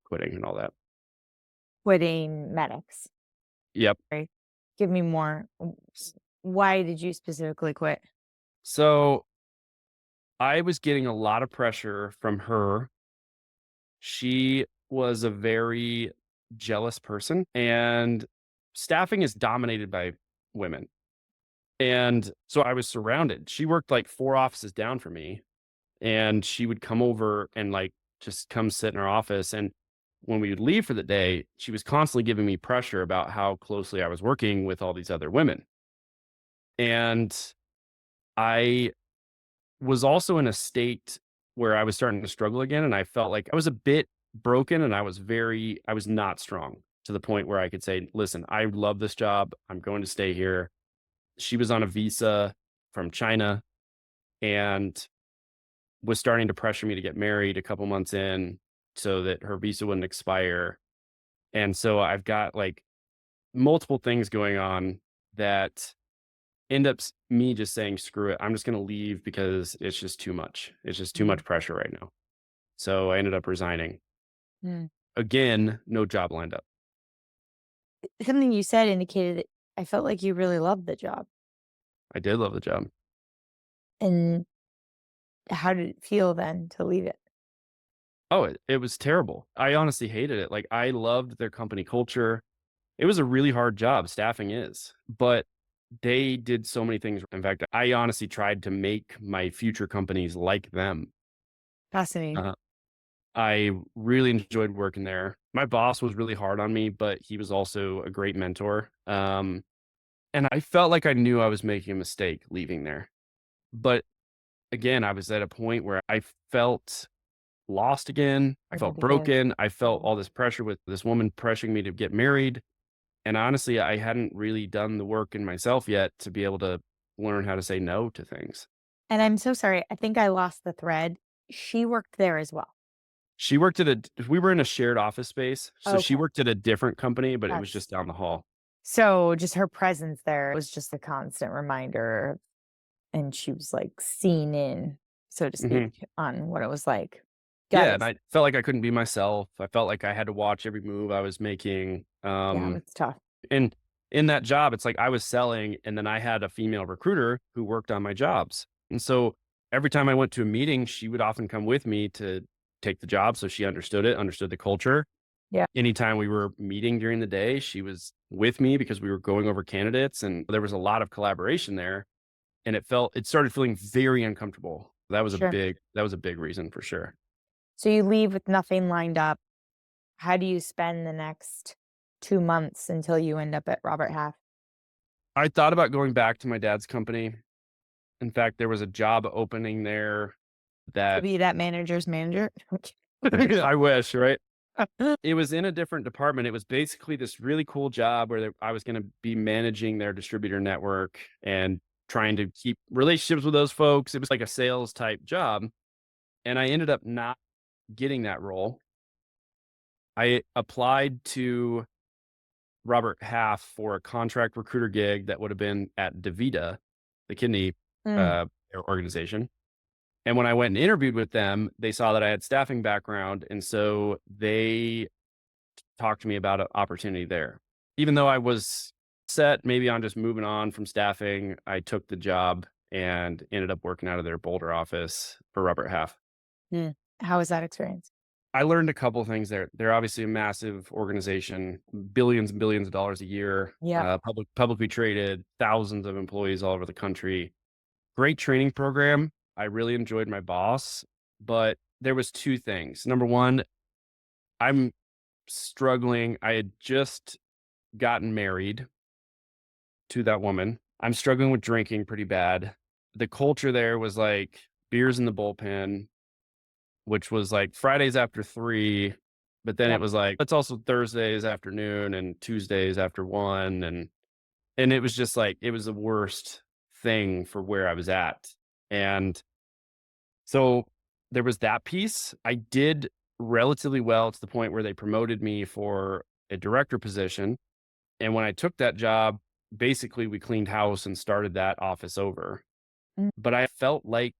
[SPEAKER 2] quitting and all that.
[SPEAKER 3] Quitting Medics.
[SPEAKER 2] Yep.
[SPEAKER 3] Right. Give me more. Why did you specifically quit?
[SPEAKER 2] So I was getting a lot of pressure from her. She was a very jealous person, and staffing is dominated by women. And so I was surrounded. She worked like 4 offices down from me, and she would come over and like just come sit in her office. And when we would leave for the day, she was constantly giving me pressure about how closely I was working with all these other women. And I was also in a state where I was starting to struggle again, and I felt like I was a bit broken, and I was not strong to the point where I could say, "Listen, I love this job. I'm going to stay here." She was on a visa from China and was starting to pressure me to get married a couple months in so that her visa wouldn't expire. And so I've got like multiple things going on that end up me just saying, screw it. I'm just going to leave because it's just too much. It's just too
[SPEAKER 3] Mm.
[SPEAKER 2] much pressure right now. So I ended up resigning.
[SPEAKER 3] Mm.
[SPEAKER 2] Again, no job lined up.
[SPEAKER 3] Something you said indicated that I felt like you really loved the job.
[SPEAKER 2] I did love the job.
[SPEAKER 3] And how did it feel then to leave it?
[SPEAKER 2] Oh, it was terrible. I honestly hated it. Like I loved their company culture. It was a really hard job, staffing is, but they did so many things. In fact, I honestly tried to make my future companies like them.
[SPEAKER 3] Fascinating.
[SPEAKER 2] Uh, I really enjoyed working there. My boss was really hard on me, but he was also a great mentor. And I felt like I knew I was making a mistake leaving there. But again, I was at a point where I felt lost again. I
[SPEAKER 3] Hard to
[SPEAKER 2] felt
[SPEAKER 3] begin.
[SPEAKER 2] broken. I felt
[SPEAKER 3] Mm.
[SPEAKER 2] all this pressure with this woman pressuring me to get married. And honestly, I hadn't really done the work in myself yet to be able to learn how to say no to things.
[SPEAKER 3] And I'm so sorry. I think I lost the thread. She worked there as well.
[SPEAKER 2] She worked at we were in a shared office space. So she
[SPEAKER 3] Okay.
[SPEAKER 2] worked at a different company, but it was
[SPEAKER 3] That's
[SPEAKER 2] just down the hall.
[SPEAKER 3] so just her presence there was just a constant reminder, and she was like seen in, so to speak,
[SPEAKER 2] Mhm.
[SPEAKER 3] on what it was like. Got
[SPEAKER 2] Yeah,
[SPEAKER 3] it.
[SPEAKER 2] and I felt like I couldn't be myself. I felt like I had to watch every move I was making.
[SPEAKER 3] Yeah, that's tough.
[SPEAKER 2] And in that job, it's like I was selling, and then I had a female recruiter who worked on my jobs. And so every time I went to a meeting, she would often come with me to take the job. So she understood it, understood the culture.
[SPEAKER 3] Yeah,
[SPEAKER 2] Anytime we were meeting during the day, she was with me because we were going over candidates, and there was a lot of collaboration there. And it started feeling very uncomfortable.
[SPEAKER 3] sure.
[SPEAKER 2] That was a big reason for sure.
[SPEAKER 3] So you leave with nothing lined up. How do you spend the next 2 months until you end up at Robert Half?
[SPEAKER 2] I thought about going back to my dad's company. In fact, there was a job opening there
[SPEAKER 3] To
[SPEAKER 2] that
[SPEAKER 3] be that manager's manager?
[SPEAKER 2] I wish, right? It was in a different department. It was basically this really cool job where I was going to be managing their distributor network and trying to keep relationships with those folks. It was like a sales type job. And I ended up not getting that role. I applied to Robert Half for a contract recruiter gig that would have been at DaVita, the kidney
[SPEAKER 3] Mm.
[SPEAKER 2] uh, organization. And when I went and interviewed with them, they saw that I had staffing background. And so they talked to me about an opportunity there. Even though I was set maybe on just moving on from staffing, I took the job and ended up working out of their Boulder office for Robert Half.
[SPEAKER 3] Mm. How was that experience?
[SPEAKER 2] I learned a couple things there. They're obviously a massive organization, billions and billions of dollars a year,
[SPEAKER 3] Yep.
[SPEAKER 2] publicly traded, thousands of employees all over the country. Great training program. I really enjoyed my boss, but there was two things. Number one, I'm struggling. I had just gotten married to that woman. I'm struggling with drinking pretty bad. The culture there was like beers in the bullpen, which was like Fridays after 3, but then it
[SPEAKER 3] Yep.
[SPEAKER 2] was like, it's also Thursdays afternoon and Tuesdays after 1, and it was just like, it was the worst thing for where I was at. And so there was that piece. I did relatively well to the point where they promoted me for a director position. And when I took that job, basically we cleaned house and started that office over.
[SPEAKER 3] Mm.
[SPEAKER 2] But I felt like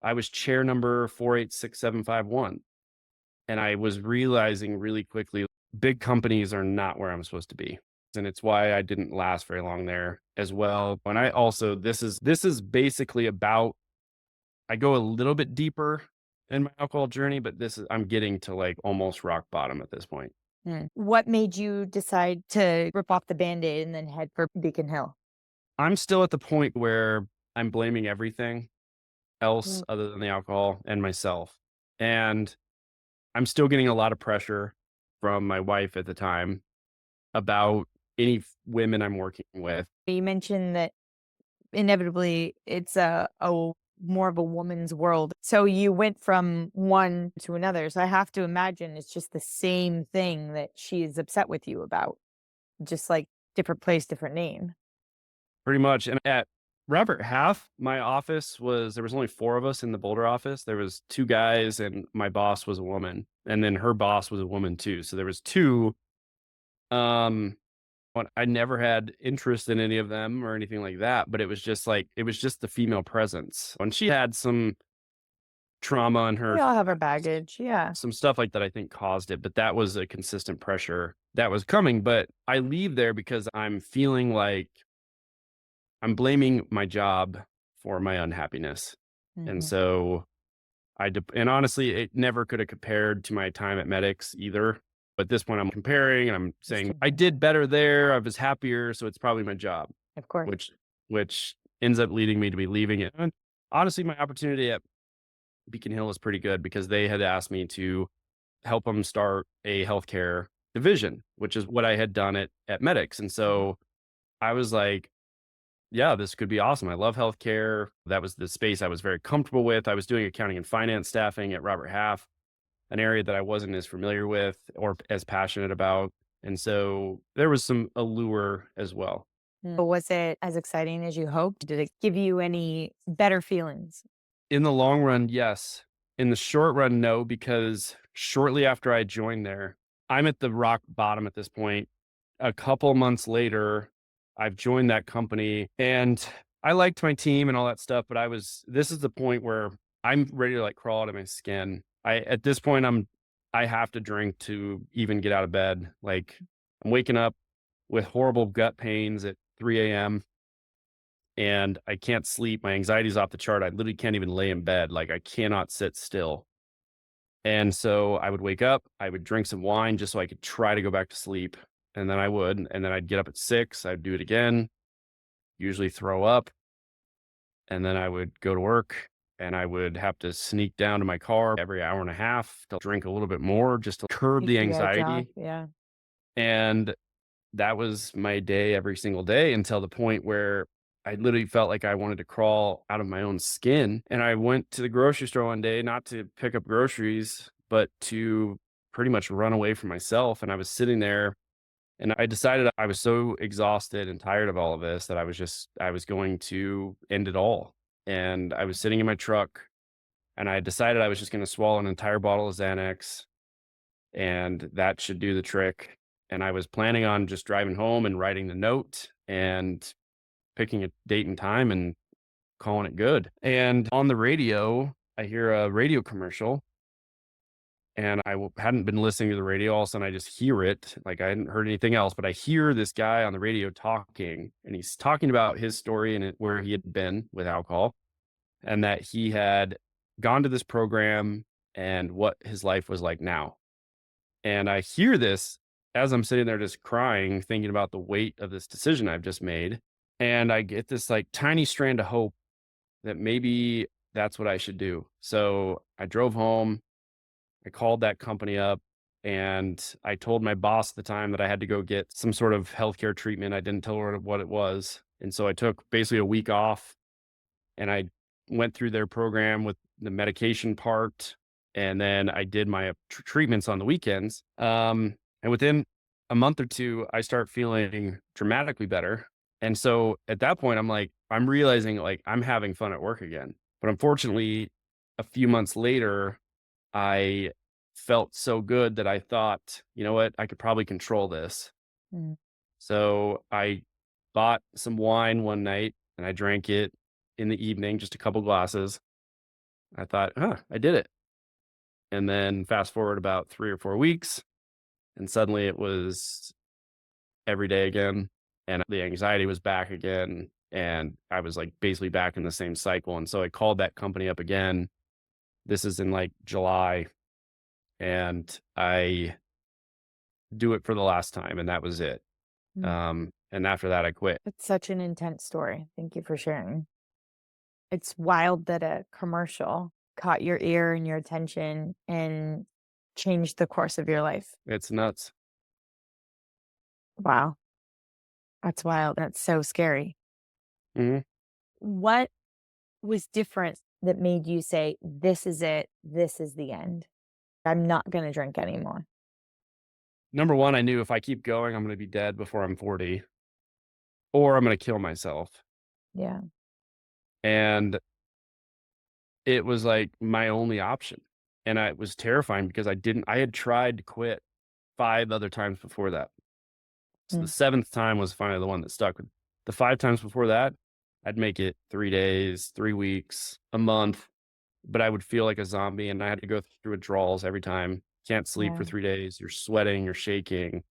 [SPEAKER 2] I was chair number 486751. And I was realizing really quickly big companies are not where I'm supposed to be. And it's why I didn't last very long there as well. And I also, this is basically about, I go a little bit deeper in my alcohol journey, but I'm getting to like almost rock bottom at this point.
[SPEAKER 3] Mm. What made you decide to rip off the Band-Aid and then head for Beacon Hill?
[SPEAKER 2] I'm still at the point where I'm blaming everything else
[SPEAKER 3] Mm.
[SPEAKER 2] other than the alcohol and myself. And I'm still getting a lot of pressure from my wife at the time about any women I'm working with.
[SPEAKER 3] You mentioned that inevitably it's a more of a woman's world. So you went from one to another. So I have to imagine it's just the same thing that she is upset with you about, just like different place, different name.
[SPEAKER 2] Pretty much. And at Robert Half, my office was there was only 4 of us in the Boulder office. There was 2 guys and my boss was a woman. And then her boss was a woman too. So there was 2. Um, but I never had interest in any of them or anything like that. But it was just the female presence. And she had some trauma in her
[SPEAKER 3] We all have our baggage. Yeah.
[SPEAKER 2] some stuff like that I think caused it, but that was a consistent pressure that was coming. But I leave there because I'm feeling like I'm blaming my job for my unhappiness. And
[SPEAKER 3] Mhm.
[SPEAKER 2] so and honestly, it never could have compared to my time at Medics either. But at this point, I'm comparing and I'm
[SPEAKER 3] Just
[SPEAKER 2] saying I
[SPEAKER 3] comparing.
[SPEAKER 2] did better there. I was happier. So it's probably my job,
[SPEAKER 3] Of course.
[SPEAKER 2] which, which ends up leading me to be leaving it. And honestly, my opportunity at Beacon Hill is pretty good because they had asked me to help them start a healthcare division, which is what I had done at Medics. And
[SPEAKER 3] Mhm.
[SPEAKER 2] so I was like, yeah, this could be awesome. I love healthcare. That was the space I was very comfortable with. I was doing accounting and finance staffing at Robert Half, an area that I wasn't as familiar with or as passionate about. And so there was some allure as well.
[SPEAKER 3] But was it as exciting as you hoped? Did it give you any better feelings?
[SPEAKER 2] In the long run, yes. In the short run, no, because shortly after I joined there, I'm at the rock bottom at this point. A couple months later, I've joined that company and I liked my team and all that stuff, but this is the point where I'm ready to like crawl out of my skin. At this point, I have to drink to even get out of bed. Like I'm waking up with horrible gut pains at 3 a.m. and I can't sleep. My anxiety's off the chart. I literally can't even lay in bed. Like I cannot sit still. And so I would wake up, I would drink some wine just so I could try to go back to sleep. And then I would, and then I'd get up at 6, I'd do it again, usually throw up, and then I would go to work and I would have to sneak down to my car every hour and a half to drink a little bit more just to curb
[SPEAKER 3] Take
[SPEAKER 2] the
[SPEAKER 3] the edge off.
[SPEAKER 2] anxiety.
[SPEAKER 3] Yeah.
[SPEAKER 2] And that was my day every single day until the point where I literally felt like I wanted to crawl out of my own skin. And I went to the grocery store one day, not to pick up groceries, but to pretty much run away from myself. And I was sitting there and I decided I was so exhausted and tired of all of this that I was going to end it all. And I was sitting in my truck and I decided I was just going to swallow an entire bottle of Xanax and that should do the trick. And I was planning on just driving home and writing the note and picking a date and time and calling it good. And on the radio, I hear a radio commercial and hadn't been listening to the radio. All of a sudden, I just hear it. Like I hadn't heard anything else, but I hear this guy on the radio talking and he's talking about his story and where he had been with alcohol and that he had gone to this program and what his life was like now. And I hear this as I'm sitting there just crying, thinking about the weight of this decision I've just made. And I get this like tiny strand of hope that maybe that's what I should do. So I drove home, I called that company up, and I told my boss at the time that I had to go get some sort of healthcare treatment. I didn't tell her what it was. And so I took basically a week off and I went through their program with the medication part, and then I did my treatments on the weekends. And within a month or 2, I start feeling dramatically better. And so at that point, I'm realizing like I'm having fun at work again. But unfortunately, a few months later, I felt so good that I thought, you know what, I could probably control this.
[SPEAKER 3] Mm.
[SPEAKER 2] So I bought some wine one night and I drank it in the evening, just a couple glasses. I thought, I did it. And then fast forward about 3 or 4 weeks, and suddenly it was every day again. And the anxiety was back again. And I was like basically back in the same cycle. And so I called that company up again. This is in like July. And I do it for the last time. And that was it.
[SPEAKER 3] Mm.
[SPEAKER 2] And after that, I quit.
[SPEAKER 3] It's such an intense story. Thank you for sharing. It's wild that a commercial caught your ear and your attention and changed the course of your life.
[SPEAKER 2] It's nuts.
[SPEAKER 3] Wow. That's wild. That's so scary.
[SPEAKER 2] Mhm.
[SPEAKER 3] What was different that made you say, "This is it. This is the end. I'm not gonna drink anymore"?
[SPEAKER 2] Number one, I knew if I keep going, I'm going to be dead before I'm 40 or I'm going to kill myself.
[SPEAKER 3] Yeah.
[SPEAKER 2] And it was like my only option. And it was terrifying because I had tried to quit 5 other times before that. So the
[SPEAKER 3] Mm.
[SPEAKER 2] 7th time was finally the one that stuck. The 5 times before that, I'd make it 3 days, 3 weeks, a month, but I would feel like a zombie and I had to go through withdrawals every time. Can't sleep for
[SPEAKER 3] Yeah.
[SPEAKER 2] 3 days. You're sweating, you're shaking,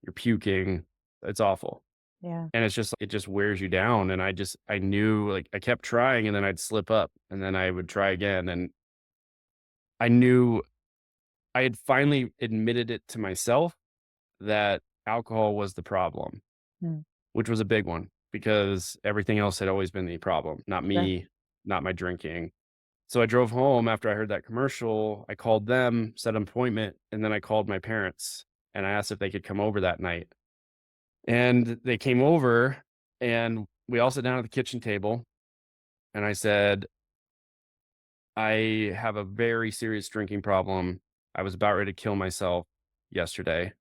[SPEAKER 2] you're puking. It's awful.
[SPEAKER 3] Yeah.
[SPEAKER 2] And it just wears you down. And I knew, like, I kept trying and then I'd slip up and then I would try again. And I knew I had finally admitted it to myself that alcohol was the problem,
[SPEAKER 3] Mm.
[SPEAKER 2] which was a big one because everything else had always been the problem, not
[SPEAKER 3] Sure.
[SPEAKER 2] me, not my drinking. So I drove home after I heard that commercial. I called them, set an appointment, and then I called my parents and I asked if they could come over that night. And they came over and we all sat down at the kitchen table. And I said, I have a very serious drinking problem. I was about ready to kill myself yesterday.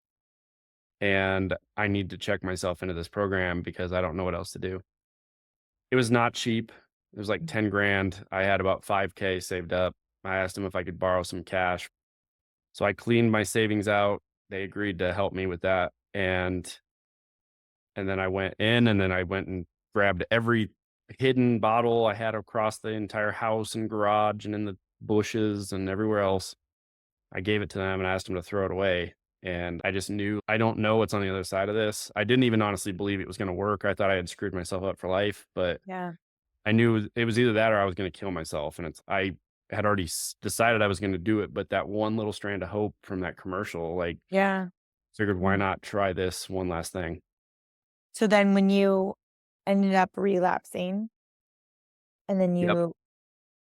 [SPEAKER 2] And I need to check myself into this program because I don't know what else to do. It was not cheap. It was like
[SPEAKER 3] Mm.
[SPEAKER 2] 10 grand. I had about 5K saved up. I asked them if I could borrow some cash. So I cleaned my savings out. They agreed to help me with that. And then I went in and then I went and grabbed every hidden bottle I had across the entire house and garage and in the bushes and everywhere else. I gave it to them and asked them to throw it away. And I just knew I don't know what's on the other side of this. I didn't even honestly believe it was going to work. I thought I had screwed myself up for life, but
[SPEAKER 3] Yeah.
[SPEAKER 2] I knew it was either that or I was going to kill myself. And I had already decided I was going to do it. But that one little strand of hope from that commercial, like,
[SPEAKER 3] Yeah.
[SPEAKER 2] figured why
[SPEAKER 3] Mm.
[SPEAKER 2] not try this one last thing?
[SPEAKER 3] So then when you ended up relapsing and then
[SPEAKER 2] Yep,
[SPEAKER 3] you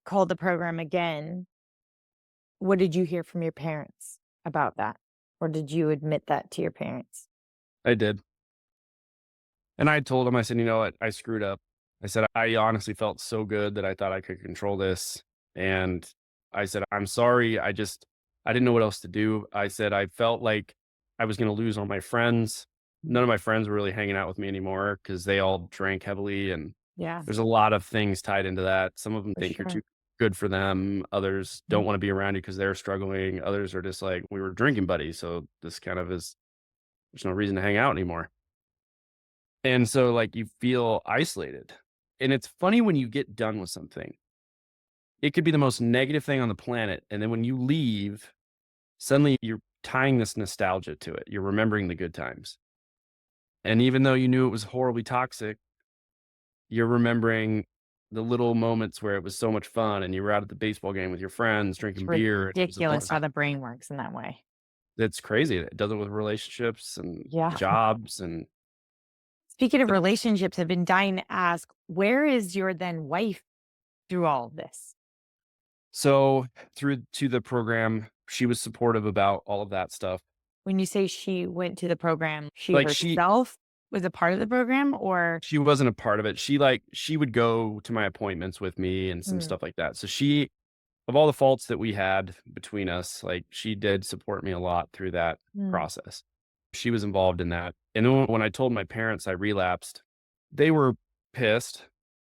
[SPEAKER 3] called the program again, what did you hear from your parents about that? Or did you admit that to your parents?
[SPEAKER 2] I did. And I told him, I said, you know what? I screwed up. I said, I honestly felt so good that I thought I could control this. And I said, I'm sorry. I didn't know what else to do. I said, I felt like I was going to lose all my friends. None of my friends were really hanging out with me anymore because they all drank heavily. And
[SPEAKER 3] Yeah,
[SPEAKER 2] there's a lot of things tied into that. Some of them
[SPEAKER 3] for
[SPEAKER 2] think you're
[SPEAKER 3] sure.
[SPEAKER 2] too good for them. Others
[SPEAKER 3] Mm.
[SPEAKER 2] don't want to be around you because they're struggling. Others are just like, we were drinking buddies. So this kind of there's no reason to hang out anymore. And so, like, you feel isolated. And it's funny when you get done with something. It could be the most negative thing on the planet, and then when you leave, suddenly you're tying this nostalgia to it. You're remembering the good times. And even though you knew it was horribly toxic, you're remembering the little moments where it was so much fun and you were out at the baseball game with your friends
[SPEAKER 3] It's
[SPEAKER 2] drinking beer. And it was a
[SPEAKER 3] ridiculous how
[SPEAKER 2] blast.
[SPEAKER 3] the brain works in that way.
[SPEAKER 2] It's crazy. It does it with relationships and
[SPEAKER 3] Yeah.
[SPEAKER 2] jobs and
[SPEAKER 3] Speaking of relationships, I've been dying to ask, where is your then wife through all of this?
[SPEAKER 2] so through to the program, she was supportive about all of that stuff.
[SPEAKER 3] When you say she went to the program, she
[SPEAKER 2] Like
[SPEAKER 3] herself was a part of the program or
[SPEAKER 2] she wasn't a part of it. She would go to my appointments with me and some
[SPEAKER 3] mm,
[SPEAKER 2] stuff like that. So she of all the faults that we had between us, like, she did support me a lot through that
[SPEAKER 3] mm,
[SPEAKER 2] process. She was involved in that. And then when I told my parents I relapsed, they were pissed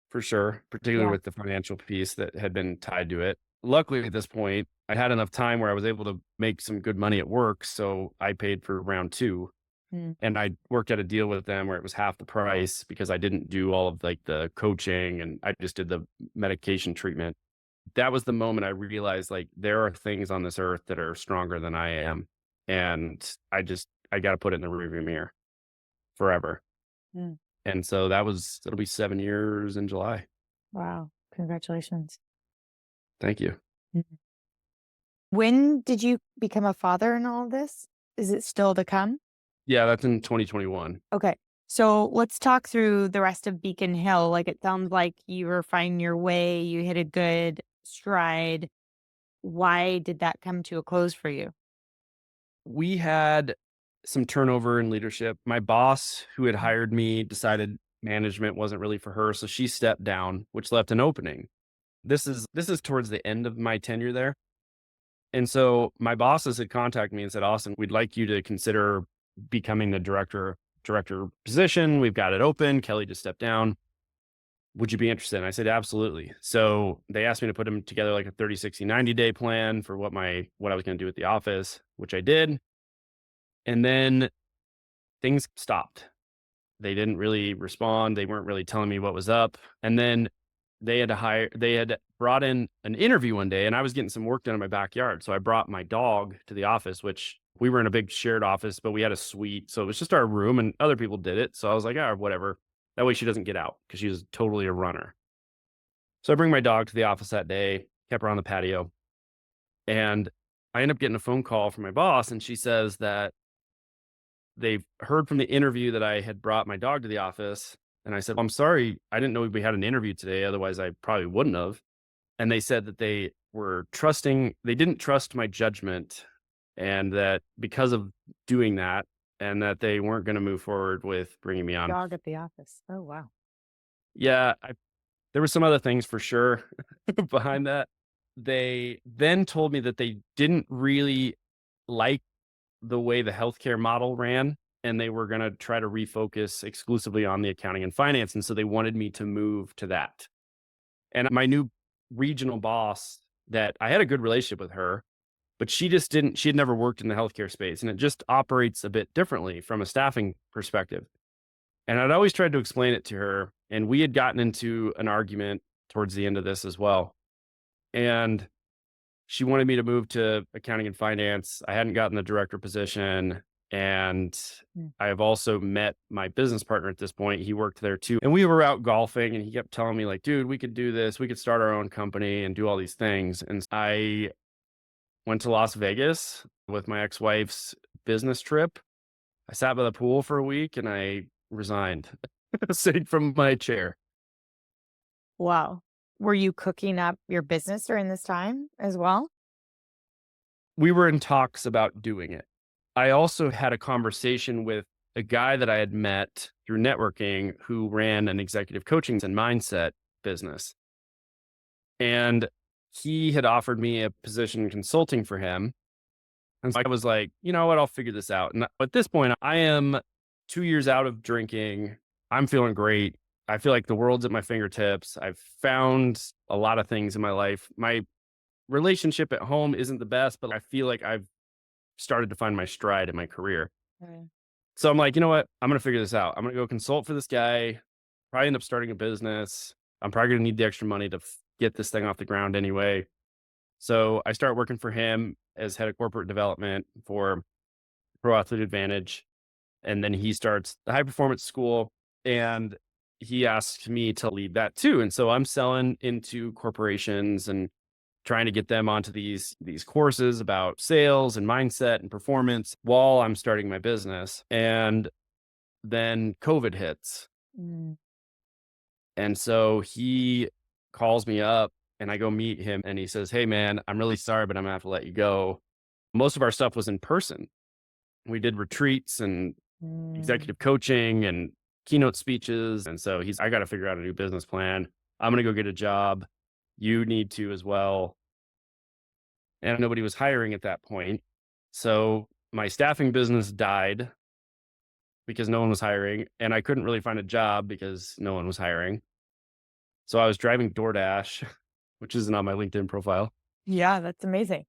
[SPEAKER 2] for sure, particularly
[SPEAKER 3] yeah.
[SPEAKER 2] with the financial piece that had been tied to it. Luckily, at this point, I had enough time where I was able to make some good money at work. So I paid for round two.
[SPEAKER 3] Mm,
[SPEAKER 2] And I worked out a deal with them where it was half the price because I didn't do all of, like, the coaching and I just did the medication treatment. That was the moment I realized, like, there are things on this earth that are stronger than I am. And I got to put it in the rearview mirror forever.
[SPEAKER 3] mm.
[SPEAKER 2] And so it'll be 7 years in July.
[SPEAKER 3] Wow. Congratulations.
[SPEAKER 2] Thank you.
[SPEAKER 3] Mhm. When did you become a father in all of this? Is it still to come?
[SPEAKER 2] Yeah, that's in 2021.
[SPEAKER 3] Okay. So let's talk through the rest of Beacon Hill. Like it sounds like you were finding your way, you hit a good stride. Why did that come to a close for you?
[SPEAKER 2] We had some turnover in leadership. My boss, who had
[SPEAKER 3] Mm.
[SPEAKER 2] hired me, decided management wasn't really for her. So she stepped down, which left an opening. This is towards the end of my tenure there. And so my bosses had contacted me and said, Austin, we'd like you to consider becoming the director position. We've got it open. Kelly just stepped down. Would you be interested? And I said, absolutely. So they asked me to put them together like a 30, 60, 90-day plan for what I was going to do at the office, which I did. And then things stopped. They didn't really respond. They weren't really telling me what was up. And then they had brought in an interview one day, and I was getting some work done in my backyard. So I brought my dog to the office, which we were in a big shared office, but we had a suite. So it was just our room and other people did it. So I was like, whatever. That way she doesn't get out because she was totally a runner. So I bring my dog to the office that day, kept her on the patio, and I end up getting a phone call from my boss, and she says that they've heard from the interview that I had brought my dog to the office. And I said, I'm sorry, I didn't know we had an interview today. Otherwise, I probably wouldn't have. And they said that they didn't trust my judgment. And that because of doing that, and that they weren't going to move forward with bringing me on.
[SPEAKER 3] Dog at the office. Oh, wow.
[SPEAKER 2] Yeah, there were some other things for sure behind that. They then told me that they didn't really like the way the healthcare model ran, and they were going to try to refocus exclusively on the accounting and finance. And so they wanted me to move to that. And my new regional boss, that I had a good relationship with her, but she had never worked in the healthcare space, and it just operates a bit differently from a staffing perspective. And I'd always tried to explain it to her, and we had gotten into an argument towards the end of this as well. And she wanted me to move to accounting and finance. I hadn't gotten the director position. And I have also met my business partner at this point. He worked there too. And we were out golfing, and he kept telling me like, dude, we could do this. We could start our own company and do all these things. And I went to Las Vegas with my ex-wife's business trip. I sat by the pool for a week and I resigned, sitting from my chair.
[SPEAKER 3] Wow. Were you cooking up your business during this time as well?
[SPEAKER 2] We were in talks about doing it. I also had a conversation with a guy that I had met through networking who ran an executive coaching and mindset business. And he had offered me a position consulting for him. And so I was like, you know what, I'll figure this out. And at this point, I am 2 years out of drinking. I'm feeling great. I feel like the world's at my fingertips. I've found a lot of things in my life. My relationship at home isn't the best, but I feel like I've started to find my stride in my career.
[SPEAKER 3] Right.
[SPEAKER 2] So I'm like, you know what? I'm going to figure this out. I'm going to go consult for this guy, probably end up starting a business. I'm probably going to need the extra money to get this thing off the ground anyway. So I start working for him as head of corporate development for Pro Athlete Advantage. And then he starts the high performance school, and he asked me to lead that too. And so I'm selling into corporations and trying to get them onto these courses about sales and mindset and performance while I'm starting my business. And then COVID hits. And so he calls me up, and I go meet him, and he says, hey man, I'm really sorry, but I'm gonna have to let you go. Most of our stuff was in person. We did retreats and executive coaching and keynote speeches. And so I got to figure out a new business plan. I'm going to go get a job. You need to as well. And nobody was hiring at that point. So my staffing business died because no one was hiring, and I couldn't really find a job because no one was hiring. So I was driving DoorDash, which isn't on my LinkedIn profile.
[SPEAKER 3] Yeah, that's amazing.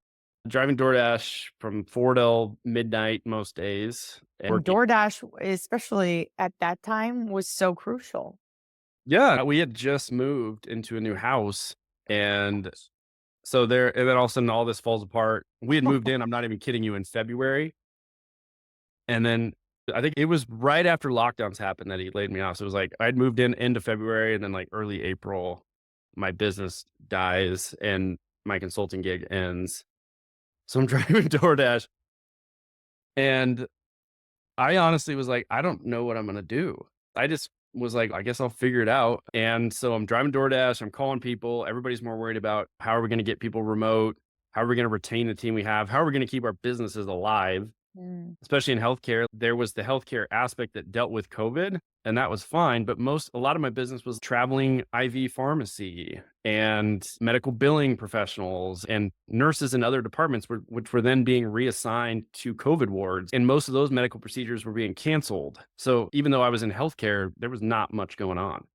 [SPEAKER 2] Driving DoorDash from 4 till midnight most days.
[SPEAKER 3] And DoorDash, especially at that time, was so crucial.
[SPEAKER 2] Yeah, we had just moved into a new house, and so and then all of a sudden all this falls apart. We had moved in, I'm not even kidding you, in February. And then I think it was right after lockdowns happened that he laid me off. So it was like I'd moved in into February, and then like early April, my business dies and my consulting gig ends. So I'm driving DoorDash, and I honestly was like, I don't know what I'm going to do. I just was like, I guess I'll figure it out. And so I'm driving DoorDash, I'm calling people. Everybody's more worried about how are we going to get people remote? How are we going to retain the team we have? How are we going to keep our businesses alive?
[SPEAKER 3] Mm.
[SPEAKER 2] especially in healthcare. There was the healthcare aspect that dealt with COVID, and that was fine. But a lot of my business was traveling IV pharmacy and medical billing professionals and nurses in other departments, which were then being reassigned to COVID wards. And most of those medical procedures were being canceled. So even though I was in healthcare, there was not much going on.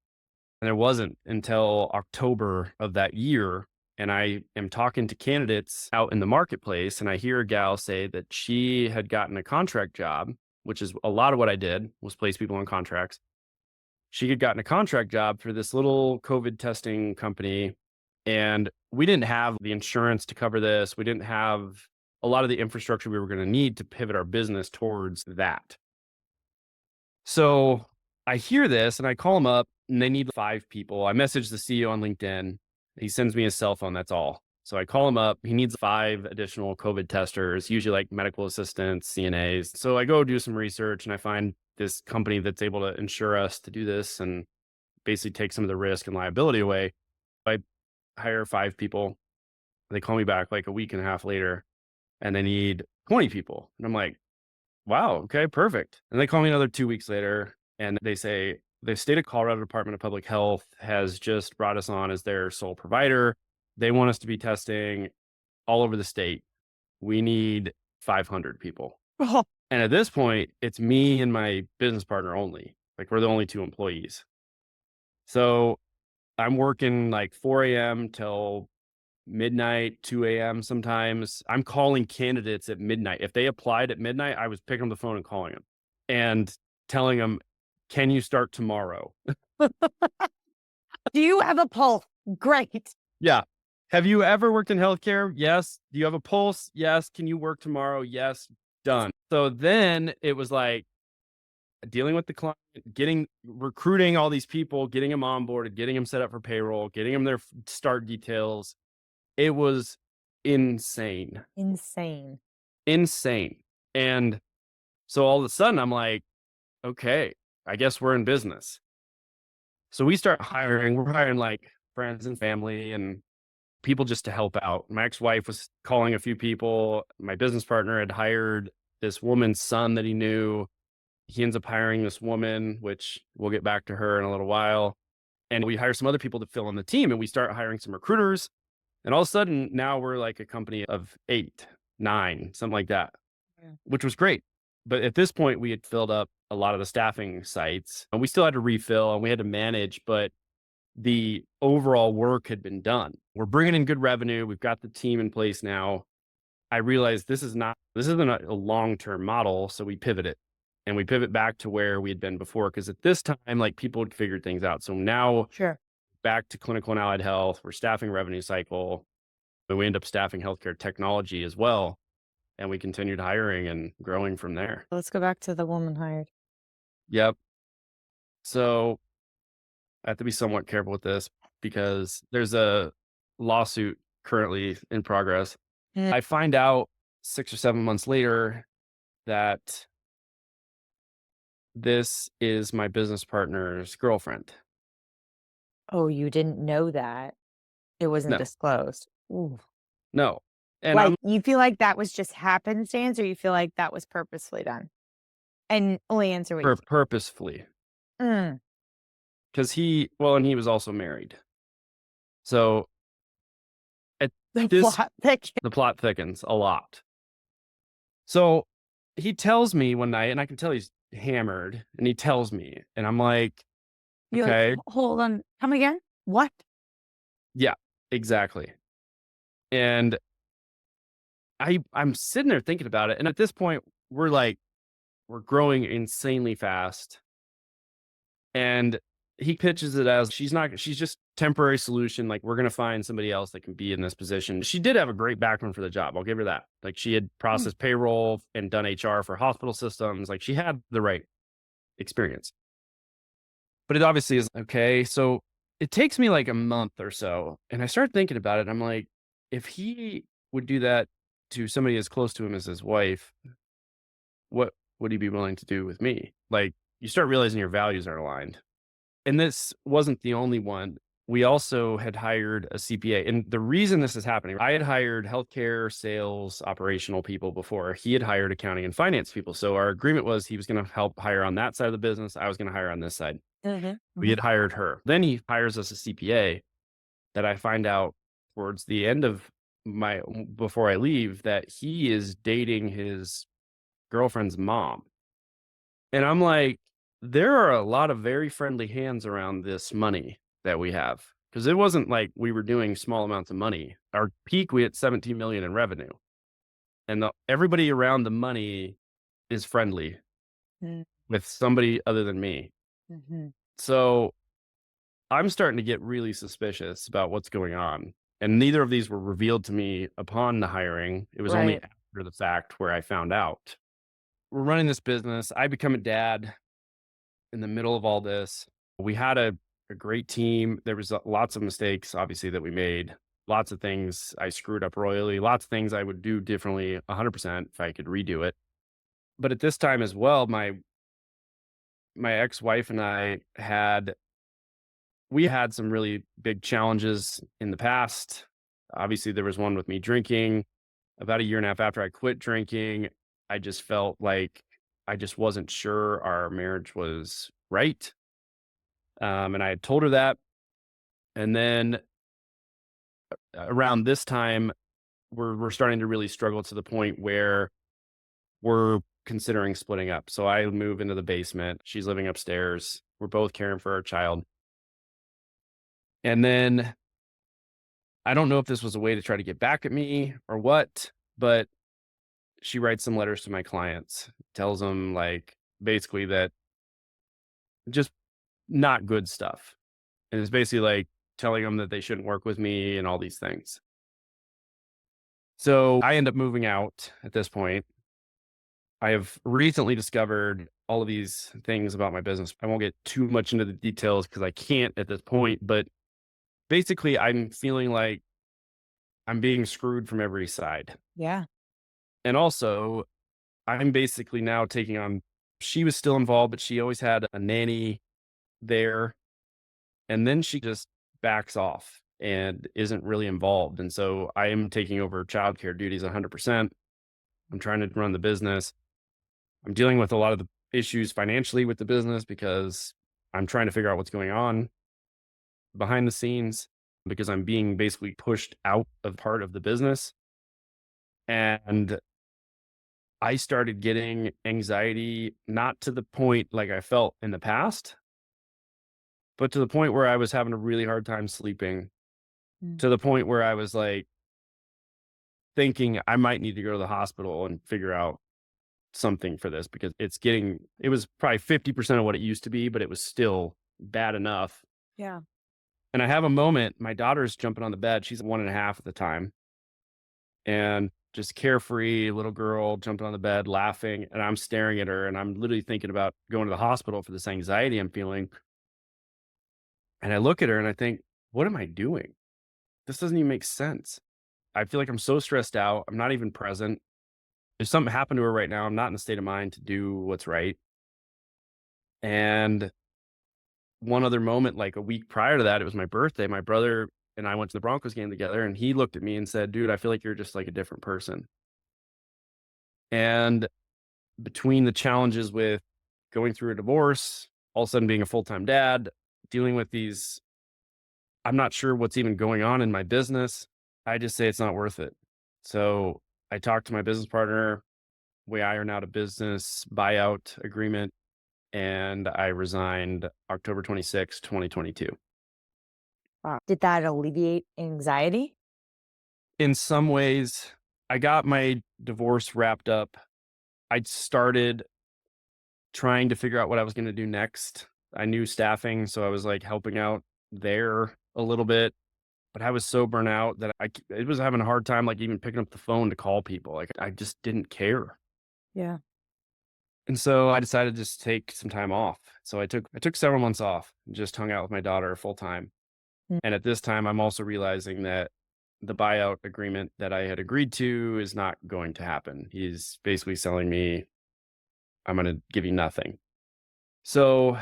[SPEAKER 2] And it wasn't until October of that year. And I am talking to candidates out in the marketplace, and I hear a gal say that she had gotten a contract job, which is a lot of what I did was place people on contracts. She had gotten a contract job for this little COVID testing company. And we didn't have the insurance to cover this. We didn't have a lot of the infrastructure we were going to need to pivot our business towards that. So I hear this and I call him up, and they need 5 people. I message the CEO on LinkedIn. He sends me his cell phone. That's all. So I call him up. He needs 5 additional COVID testers, usually like medical assistants, CNAs. So I go do some research and I find this company that's able to insure us to do this and basically take some of the risk and liability away. I hire 5 people. They call me back like a week and a half later, and they need 20 people. And I'm like, wow, okay, perfect. And they call me another 2 weeks later, and they say the state of Colorado Department of Public Health has just brought us on as their sole provider. They want us to be testing all over the state. We need 500 people.
[SPEAKER 3] Oh,
[SPEAKER 2] And at this point, it's me and my business partner only. Like, we're the only 2 employees. So I'm working like 4 a.m. till midnight, 2 a.m. sometimes. I'm calling candidates at midnight. If they applied at midnight, I was picking up the phone and calling them and telling them, can you start tomorrow?
[SPEAKER 3] do you have a pulse? Great.
[SPEAKER 2] Yeah. Have you ever worked in healthcare? Yes. Do you have a pulse? Yes. Can you work tomorrow? Yes. Done. So then it was like dealing with the client, recruiting all these people, getting them onboarded, getting them set up for payroll, getting them their start details. It was insane.
[SPEAKER 3] Insane.
[SPEAKER 2] Insane. And so all of a sudden I'm like, okay, I guess we're in business. So we start hiring. We're hiring like friends and family and people just to help out. My ex-wife was calling a few people. My business partner had hired this woman's son that he knew. He ends up hiring this woman, which we'll get back to her in a little while. And we hire some other people to fill in the team, and we start hiring some recruiters. And all of a sudden, now we're like a company of 8, 9, something like that, which was great. But at this point, we had filled up a lot of the staffing sites, and we still had to refill and we had to manage, but the overall work had been done. We're bringing in good revenue. We've got the team in place now. I realized this isn't a long-term model. So we pivoted and we pivot back to where we had been before. Cause at this time, like, people had figured things out. So now
[SPEAKER 3] Sure.
[SPEAKER 2] back to clinical and allied health, we're staffing revenue cycle, but we end up staffing healthcare technology as well. And we continued hiring and growing from there.
[SPEAKER 3] Let's go back to the woman hired.
[SPEAKER 2] Yep. So I have to be somewhat careful with this because there's a lawsuit currently in progress.
[SPEAKER 3] Mm.
[SPEAKER 2] I find out 6 or 7 months later that this is my business partner's girlfriend.
[SPEAKER 3] Oh, you didn't know that. It wasn't
[SPEAKER 2] No,
[SPEAKER 3] disclosed. Ooh.
[SPEAKER 2] no. And
[SPEAKER 3] Like, you feel like that was just happenstance, or you feel like that was purposefully done? And only answer what you
[SPEAKER 2] purposefully,
[SPEAKER 3] Mm.
[SPEAKER 2] because he was also married. So at
[SPEAKER 3] The
[SPEAKER 2] this,
[SPEAKER 3] plot thickens.
[SPEAKER 2] the plot thickens a lot. So he tells me one night, and I can tell he's hammered, and he tells me, and I'm like,
[SPEAKER 3] You're like,
[SPEAKER 2] okay,
[SPEAKER 3] Hold on. Come again? What?"
[SPEAKER 2] yeah, exactly. And I'm sitting there thinking about it. And at this point, we're growing insanely fast. And he pitches it as she's just temporary solution. Like, we're going to find somebody else that can be in this position. She did have a great background for the job. I'll give her that. Like, she had processed payroll and done HR for hospital systems. Like, she had the right experience. But it obviously is okay. So it takes me like a month or so. And I start thinking about it. I'm like, if he would do that to somebody as close to him as his wife, what would he be willing to do with me? Like, you start realizing your values are aligned. And this wasn't the only one. we also had hired a CPA. And the reason this is happening, I had hired healthcare, sales, operational people before. He had hired accounting and finance people. So our agreement was he was going to help hire on that side of the business. I was going to hire on this side.
[SPEAKER 3] Mhm,
[SPEAKER 2] We
[SPEAKER 3] mhm.
[SPEAKER 2] had hired her. Then he hires us a CPA that I find out towards the end of before I leave that he is dating his girlfriend's mom. And I'm like, there are a lot of very friendly hands around this money that we have. Because it wasn't like we were doing small amounts of money. Our peak, we had 17 million in revenue. And everybody around the money is friendly
[SPEAKER 3] Mm,
[SPEAKER 2] with somebody other than me.
[SPEAKER 3] mhm.
[SPEAKER 2] So I'm starting to get really suspicious about what's going on. And neither of these were revealed to me upon the hiring. It was only
[SPEAKER 3] Right.
[SPEAKER 2] after the fact where I found out. We're running this business. I become a dad in the middle of all this. We had a great team. There was lots of mistakes, obviously, that we made. Lots of things I screwed up royally. Lots of things I would do differently, 100% if I could redo it. But at this time as well, my ex-wife and I had some really big challenges in the past. Obviously, there was one with me drinking. About a year and a half after I quit drinking, I just felt like I just wasn't sure our marriage was right. And I had told her that. And then around this time, we're starting to really struggle to the point where we're considering splitting up. So I move into the basement. She's living upstairs. We're both caring for our child. And then I don't know if this was a way to try to get back at me or what, but she writes some letters to my clients, tells them like basically that just not good stuff. And it's basically like telling them that they shouldn't work with me and all these things. So I end up moving out at this point. I have recently discovered all of these things about my business. I won't get too much into the details because I can't at this point, but basically, I'm feeling like I'm being screwed from every side.
[SPEAKER 3] Yeah.
[SPEAKER 2] And also, I'm basically now taking on, she was still involved, but she always had a nanny there. And then she just backs off and isn't really involved. And so I am taking over childcare duties 100%. I'm trying to run the business. I'm dealing with a lot of the issues financially with the business because I'm trying to figure out what's going on behind the scenes because I'm being basically pushed out of part of the business. And I started getting anxiety, not to the point like I felt in the past, but to the point where I was having a really hard time sleeping,
[SPEAKER 3] Mm.
[SPEAKER 2] to the point where I was like thinking I might need to go to the hospital and figure out something for this because it was probably 50% of what it used to be, but it was still bad enough.
[SPEAKER 3] Yeah.
[SPEAKER 2] And I have a moment, my daughter's jumping on the bed. She's 1.5 at the time. And just carefree little girl jumping on the bed, laughing. And I'm staring at her and I'm literally thinking about going to the hospital for this anxiety I'm feeling. And I look at her and I think, what am I doing? This doesn't even make sense. I feel like I'm so stressed out. I'm not even present. If something happened to her right now, I'm not in the state of mind to do what's right. And one other moment, like a week prior to that, it was my birthday. My brother and I went to the Broncos game together, and he looked at me and said, dude, I feel like you're just like a different person. And between the challenges with going through a divorce, all of a sudden being a full time dad, dealing with these, I'm not sure what's even going on in my business. I just say it's not worth it. So I talked to my business partner. We ironed out a business buyout agreement and I resigned October 26, 2022.
[SPEAKER 3] Wow. Did that alleviate anxiety?
[SPEAKER 2] In some ways, I got my divorce wrapped up. I started trying to figure out what I was going to do next. I knew staffing, so I was like helping out there a little bit, but I was so burnt out that it was having a hard time like even picking up the phone to call people. Like I just didn't care.
[SPEAKER 3] Yeah.
[SPEAKER 2] And so I decided to just take some time off. So I took several months off and just hung out with my daughter full time.
[SPEAKER 3] Mm.
[SPEAKER 2] And at this time, I'm also realizing that the buyout agreement that I had agreed to is not going to happen. He's basically selling me, I'm going to give you nothing. So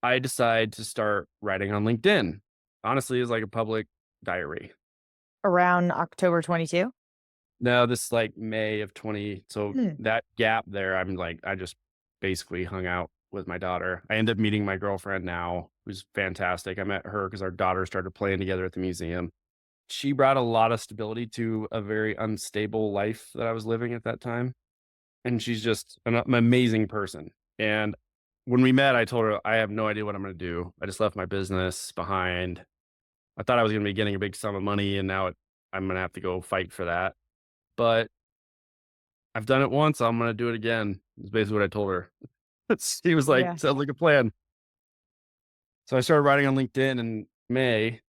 [SPEAKER 2] I decide to start writing on LinkedIn. Honestly, it was like a public diary.
[SPEAKER 3] Around October 22?
[SPEAKER 2] No, this is like May of 20. So
[SPEAKER 3] Hmm.
[SPEAKER 2] that gap there, I'm like, I just basically hung out with my daughter. I ended up meeting my girlfriend now, who's fantastic. I met her because our daughter started playing together at the museum. She brought a lot of stability to a very unstable life that I was living at that time. And she's just an amazing person. And when we met, I told her, I have no idea what I'm going to do. I just left my business behind. I thought I was going to be getting a big sum of money, and now I'm going to have to go fight for that. But I've done it once. I'm going to do it again. Is basically what I told her. She was like,
[SPEAKER 3] Yeah.
[SPEAKER 2] sounds like a plan. So I started writing on LinkedIn in May.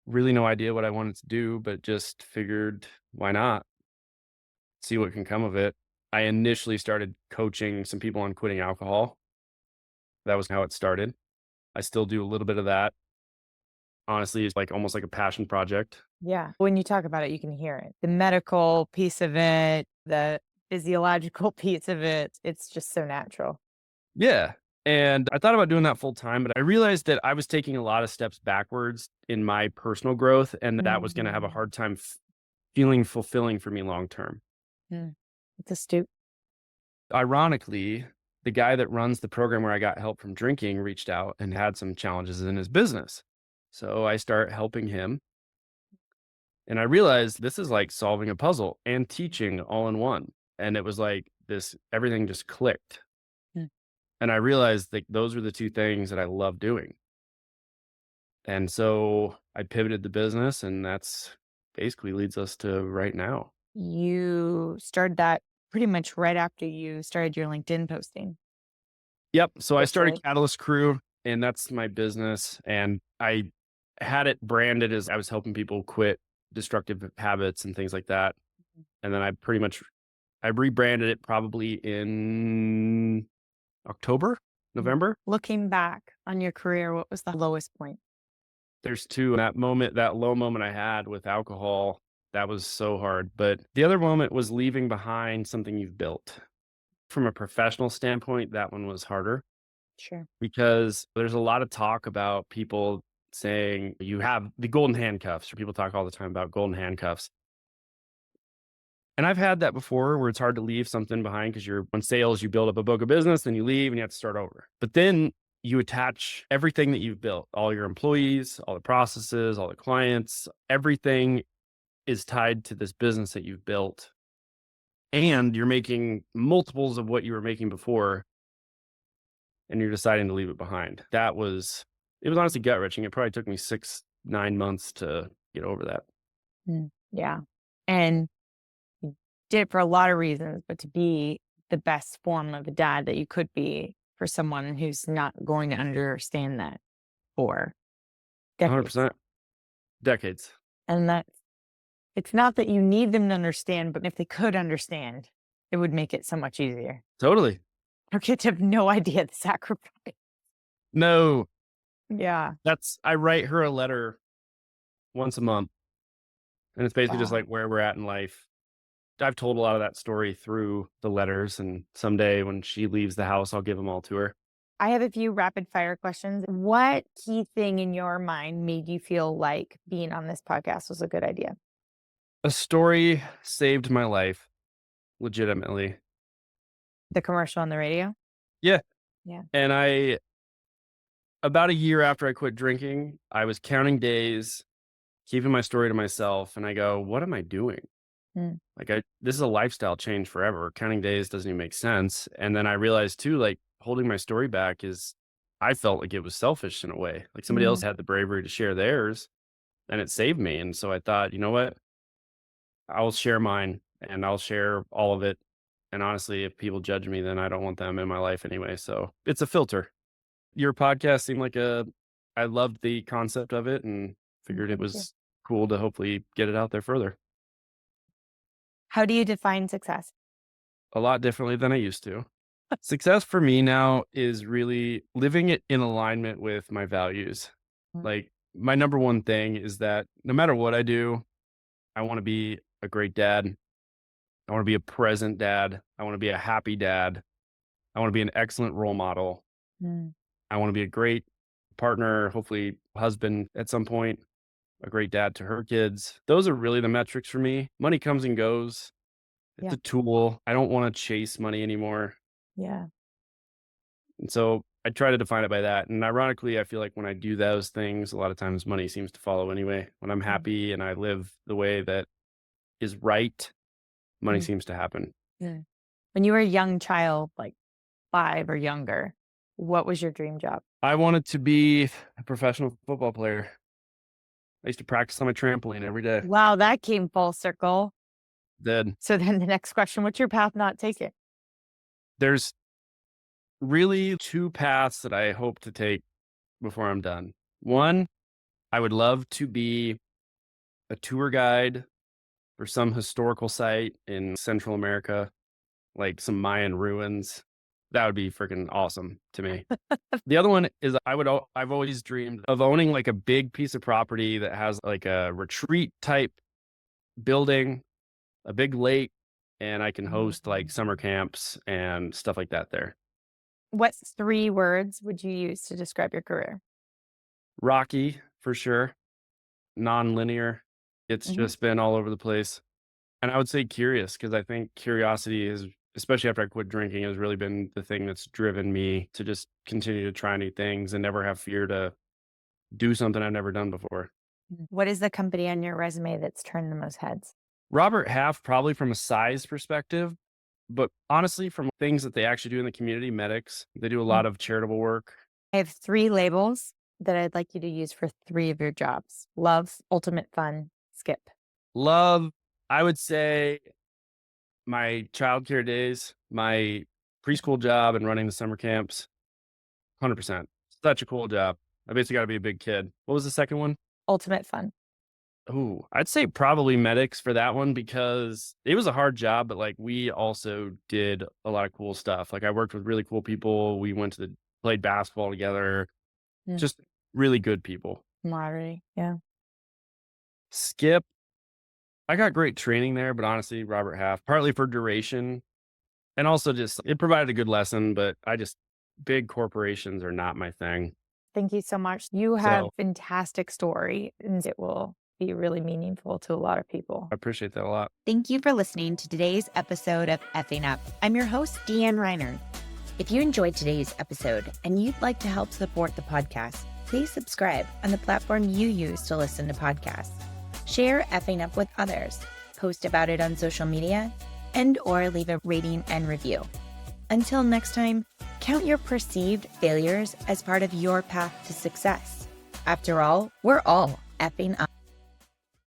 [SPEAKER 2] Really no idea what I wanted to do, but just figured, why not? See what can come of it. I initially started coaching some people on quitting alcohol. That was how it started. I still do a little bit of that. Honestly, it's like almost like a passion project.
[SPEAKER 3] Yeah. When you talk about it, you can hear it. The medical piece of it, the physiological piece of it, it's just so natural.
[SPEAKER 2] Yeah. And I thought about doing that full time, but I realized that I was taking a lot of steps backwards in my personal growth and that was going to have a
[SPEAKER 3] Mhm.
[SPEAKER 2] hard time feeling fulfilling for me long term.
[SPEAKER 3] Mm. It's astute.
[SPEAKER 2] Ironically, the guy that runs the program where I got help from drinking reached out and had some challenges in his business. So I start helping him. And I realized this is like solving a puzzle and teaching all in one. And it was like this, everything just clicked.
[SPEAKER 3] Mm.
[SPEAKER 2] And I realized that those were the two things that I love doing. And so I pivoted the business, and that's basically leads us to right now.
[SPEAKER 3] You started that pretty much right after you started your LinkedIn posting.
[SPEAKER 2] Yep. So I started
[SPEAKER 3] Officially.
[SPEAKER 2] Catalyst Crew, and that's my business. And I had it branded as I was helping people quit destructive habits and things like that. And then I rebranded it probably in October,
[SPEAKER 3] Mm.
[SPEAKER 2] November.
[SPEAKER 3] Looking back on your career, what was the lowest point?
[SPEAKER 2] There's two. That moment, that low moment I had with alcohol, that was so hard. But the other moment was leaving behind something you've built. From a professional standpoint, that one was harder
[SPEAKER 3] Sure.
[SPEAKER 2] because there's a lot of talk about people saying you have the golden handcuffs, or people talk all the time about golden handcuffs. And I've had that before where it's hard to leave something behind because you're on sales, you build up a book of business, then you leave and you have to start over. But then you attach everything that you've built, all your employees, all the processes, all the clients, everything is tied to this business that you've built. And you're making multiples of what you were making before, and you're deciding to leave it behind. It was honestly gut wrenching. It probably took me 6, 9 months to get over that.
[SPEAKER 3] Mm. Yeah. And you did it for a lot of reasons, but to be the best form of a dad that you could be for someone who's not going to understand that for decades.
[SPEAKER 2] 100% decades.
[SPEAKER 3] And that it's not that you need them to understand, but if they could understand, it would make it so much easier.
[SPEAKER 2] Totally.
[SPEAKER 3] Our kids have no idea the sacrifice.
[SPEAKER 2] No,
[SPEAKER 3] Yeah.
[SPEAKER 2] I write her a letter once a month, and it's basically just
[SPEAKER 3] Wow.
[SPEAKER 2] like where we're at in life. I've told a lot of that story through the letters, and someday when she leaves the house, I'll give them all to her.
[SPEAKER 3] I have a few rapid fire questions. What key thing in your mind made you feel like being on this podcast was a good idea?
[SPEAKER 2] A story saved my life, legitimately.
[SPEAKER 3] The commercial on the radio?
[SPEAKER 2] Yeah.
[SPEAKER 3] Yeah.
[SPEAKER 2] And about a year after I quit drinking, I was counting days, keeping my story to myself, and I go, what am I doing?
[SPEAKER 3] Mm.
[SPEAKER 2] Like this is a lifestyle change forever. Counting days doesn't even make sense. And then I realized too, like holding my story back I felt like it was selfish in a way. Like somebody else
[SPEAKER 3] Mm.
[SPEAKER 2] had the bravery to share theirs, and it saved me. And so I thought, you know what? I'll share mine and I'll share all of it. And honestly, if people judge me, then I don't want them in my life anyway. So it's a filter. Your podcast seemed like I loved the concept of it and figured it
[SPEAKER 3] Thank you.
[SPEAKER 2] was cool to hopefully get it out there further.
[SPEAKER 3] How do you define success?
[SPEAKER 2] A lot differently than I used to. Success for me now is really living it in alignment with my values.
[SPEAKER 3] Mm.
[SPEAKER 2] Like my number one thing is that no matter what I do, I want to be a great dad. I want to be a present dad. I want to be a happy dad. I want to be an excellent role model.
[SPEAKER 3] Mm.
[SPEAKER 2] I want to be a great partner, hopefully husband at some point, a great dad to her kids. Those are really the metrics for me. Money comes and goes. It's
[SPEAKER 3] Yeah.
[SPEAKER 2] a tool. I don't want to chase money anymore.
[SPEAKER 3] Yeah.
[SPEAKER 2] And so I try to define it by that. And ironically, I feel like when I do those things, a lot of times money seems to follow anyway. When I'm happy and I live the way that is right, money
[SPEAKER 3] Mm.
[SPEAKER 2] seems to happen.
[SPEAKER 3] Yeah. When you were a young child, like 5 or younger, what was your dream job?
[SPEAKER 2] I wanted to be a professional football player. I used to practice on my trampoline every day.
[SPEAKER 3] Wow, that came full circle.
[SPEAKER 2] Did.
[SPEAKER 3] So then the next question, what's your path not taken?
[SPEAKER 2] There's really 2 paths that I hope to take before I'm done. One, I would love to be a tour guide for some historical site in Central America, like some Mayan ruins. That would be freaking awesome to me. The other one is I've always dreamed of owning like a big piece of property that has like a retreat type building, a big lake, and I can host like summer camps and stuff like that there.
[SPEAKER 3] What 3 words would you use to describe your career?
[SPEAKER 2] Rocky for sure, non-linear. It's
[SPEAKER 3] Mhm.
[SPEAKER 2] just been all over the place. And I would say curious because I think curiosity is, especially after I quit drinking, has really been the thing that's driven me to just continue to try new things and never have fear to do something I've never done before.
[SPEAKER 3] What is the company on your resume that's turned the most heads?
[SPEAKER 2] Robert Half, probably from a size perspective, but honestly, from things that they actually do in the community, medics, they do a lot of charitable work.
[SPEAKER 3] I have 3 labels that I'd like you to use for 3 of your jobs: love, ultimate fun, skip.
[SPEAKER 2] Love, I would say my childcare days, my preschool job and running the summer camps, 100%. Such a cool job. I basically got to be a big kid. What was the second one?
[SPEAKER 3] Ultimate fun.
[SPEAKER 2] Oh, I'd say probably medics for that one because it was a hard job, but like we also did a lot of cool stuff. Like I worked with really cool people. We went to played basketball together.
[SPEAKER 3] Yeah.
[SPEAKER 2] Just really good people.
[SPEAKER 3] Camaraderie. Yeah.
[SPEAKER 2] Skip, I got great training there, but honestly, Robert Half, partly for duration and also just it provided a good lesson, but big corporations are not my thing.
[SPEAKER 3] Thank you so much. You have
[SPEAKER 2] So
[SPEAKER 3] fantastic story, and it will be really meaningful to a lot of people.
[SPEAKER 2] I appreciate that a lot.
[SPEAKER 1] Thank you for listening to today's episode of Effing Up. I'm your host, Deanne Reiner. If you enjoyed today's episode and you'd like to help support the podcast, please subscribe on the platform you use to listen to podcasts. Share Effing Up with others, post about it on social media, and/or leave a rating and review. Until next time, count your perceived failures as part of your path to success. After all, we're all effing up.